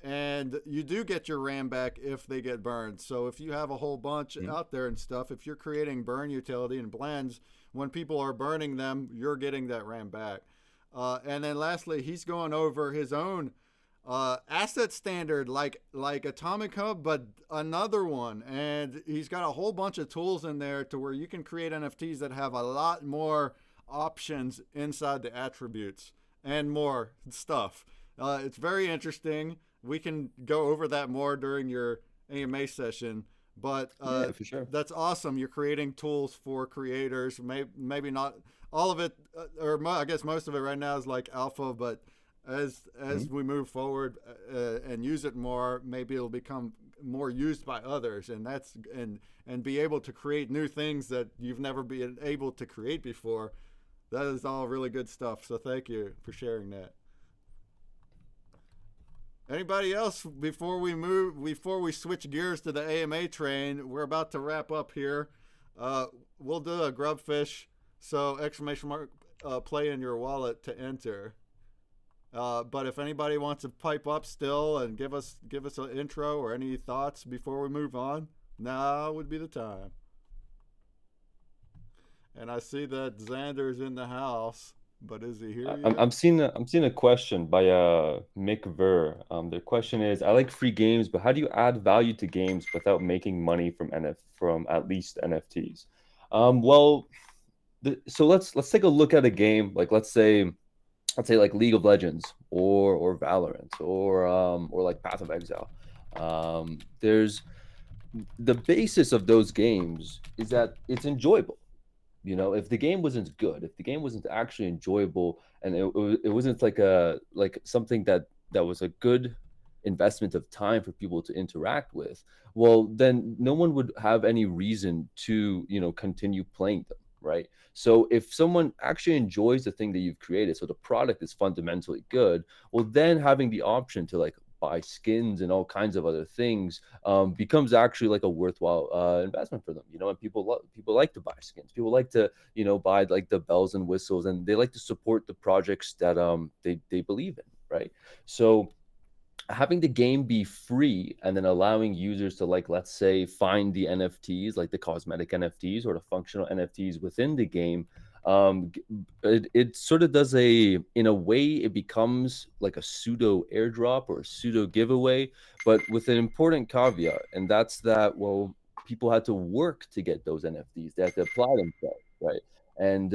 And you do get your RAM back if they get burned. So if you have a whole bunch out there and stuff, if you're creating burn utility and blends, when people are burning them, you're getting that RAM back. And then lastly, he's going over his own asset standard like Atomic Hub, but another one, and he's got a whole bunch of tools in there to where you can create NFTs that have a lot more options inside the attributes and more stuff. It's very interesting. We can go over that more during your AMA session, but yeah, for sure. That's awesome. You're creating tools for creators. Maybe not all of it, or I guess most of it right now is like alpha, but as we move forward and use it more, maybe it'll become more used by others, and that's and be able to create new things that you've never been able to create before. That is all really good stuff. So thank you for sharing that. Anybody else before we switch gears to the AMA train? We're about to wrap up here. We'll do a grubfish, so exclamation mark play in your wallet to enter. But if anybody wants to pipe up still and give us an intro or any thoughts before we move on, now would be the time. And I see that Xander's in the house. but is he here I'm yet? I'm seeing a question by Mick Ver. Their question is, I like free games, but how do you add value to games without making money from from at least NFTs? Well, so let's take a look at a game like let's say like League of Legends or Valorant or like Path of Exile. There's the basis of those games is that it's enjoyable. You know, if the game wasn't good, if the game wasn't actually enjoyable, and it wasn't like something that was a good investment of time for people to interact with, well, then no one would have any reason to, you know, continue playing them, right? So if someone actually enjoys the thing that you've created, so the product is fundamentally good, well, then having the option to like buy skins and all kinds of other things becomes actually like a worthwhile investment for them, you know. And people like to buy skins, people like to, you know, buy like the bells and whistles, and they like to support the projects that they believe in, right? So having the game be free and then allowing users to, like, let's say, find the NFTs, like the cosmetic NFTs or the functional NFTs within the game, it sort of does in a way, it becomes like a pseudo airdrop or a pseudo giveaway, but with an important caveat, and that's that, well, people had to work to get those NFTs. They had to apply themselves, right? And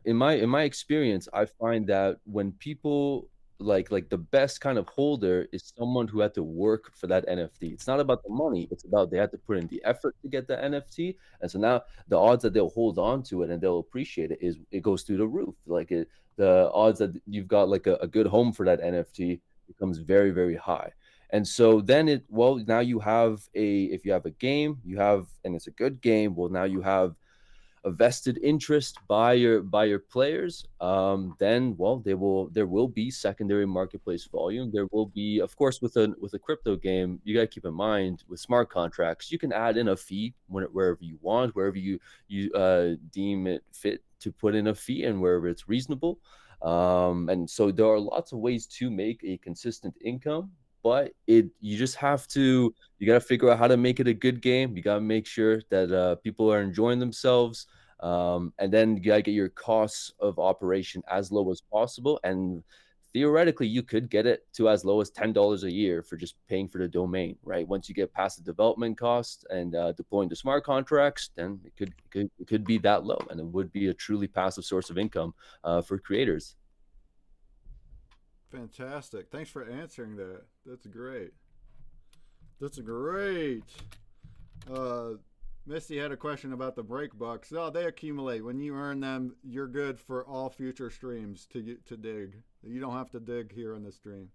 in my experience, I find that when people like the best kind of holder is someone who had to work for that NFT. It's not about the money, it's about they had to put in the effort to get the NFT. And so now the odds that they'll hold on to it and they'll appreciate it is it goes through the roof. The odds that you've got like a good home for that NFT becomes very, very high. And so then now you have if you have a game, and it's a good game, well, now you have a vested interest by your players, then, well, there will be secondary marketplace volume. There will be, of course, with a crypto game, you got to keep in mind with smart contracts, you can add in a fee wherever you want, wherever you deem it fit to put in a fee, and wherever it's reasonable. And so there are lots of ways to make a consistent income, but you just have to, you got to figure out how to make it a good game. You got to make sure that people are enjoying themselves, and then you got to get your costs of operation as low as possible. And theoretically, you could get it to as low as $10 a year for just paying for the domain, right? Once you get past the development cost and deploying the smart contracts, then it could be that low, and it would be a truly passive source of income for creators. Fantastic. Thanks for answering that. That's great. That's great. Misty had a question about the break bucks. Oh, they accumulate. When you earn them, you're good for all future streams to dig. You don't have to dig here on the stream.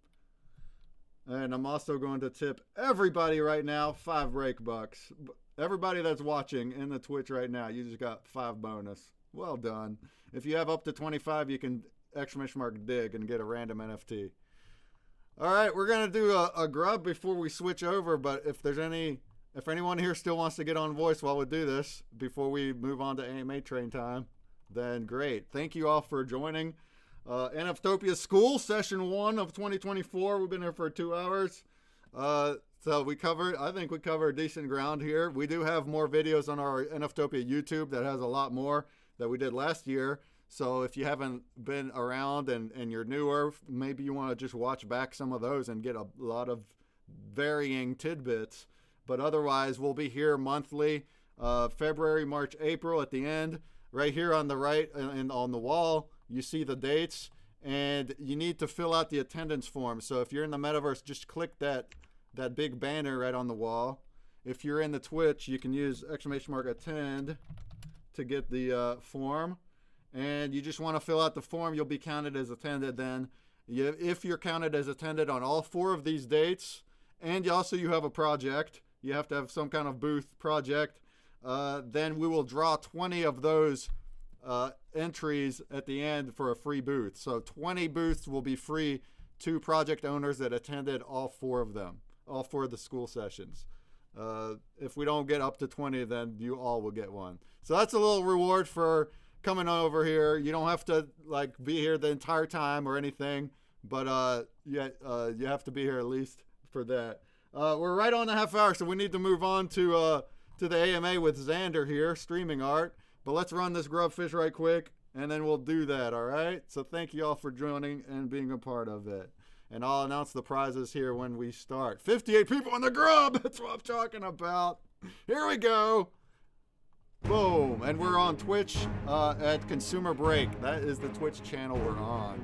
And I'm also going to tip everybody right now 5 break bucks. Everybody that's watching in the Twitch right now, you just got 5 bonus. Well done. If you have up to 25, you can dig and get a random NFT. All right, we're gonna do a grub before we switch over. But if anyone here still wants to get on voice while we do this before we move on to AMA train time, then great. Thank you all for joining NFTOPIA School Session 1 of 2024. We've been here for 2 hours. So I think we covered decent ground here. We do have more videos on our NFTOPIA YouTube that has a lot more that we did last year. So if you haven't been around and you're newer, maybe you want to just watch back some of those and get a lot of varying tidbits. But otherwise, we'll be here monthly, February, March, April at the end. Right here on the right and on the wall, you see the dates, and you need to fill out the attendance form. So if you're in the metaverse, just click that big banner right on the wall. If you're in the Twitch, you can use !attend to get the form. And you just want to fill out the form. You'll be counted as attended then. If you're counted as attended on all 4 of these dates, and you have a project, you have to have some kind of booth project, then we will draw 20 of those entries at the end for a free booth. So 20 booths will be free to project owners that attended all 4 of them, all 4 of the school sessions. If we don't get up to 20, then you all will get one. So that's a little reward for coming over here. You don't have to be here the entire time or anything, but you have to be here at least for that. We're right on the half hour, so we need to move on to the AMA with Xander here, streaming art. But let's run this grubfish right quick, and then we'll do that, all right? So thank you all for joining and being a part of it. And I'll announce the prizes here when we start. 58 people in the grub. That's what I'm talking about. Here we go. Boom. And we're on Twitch at Consumer Break. That is the Twitch channel we're on.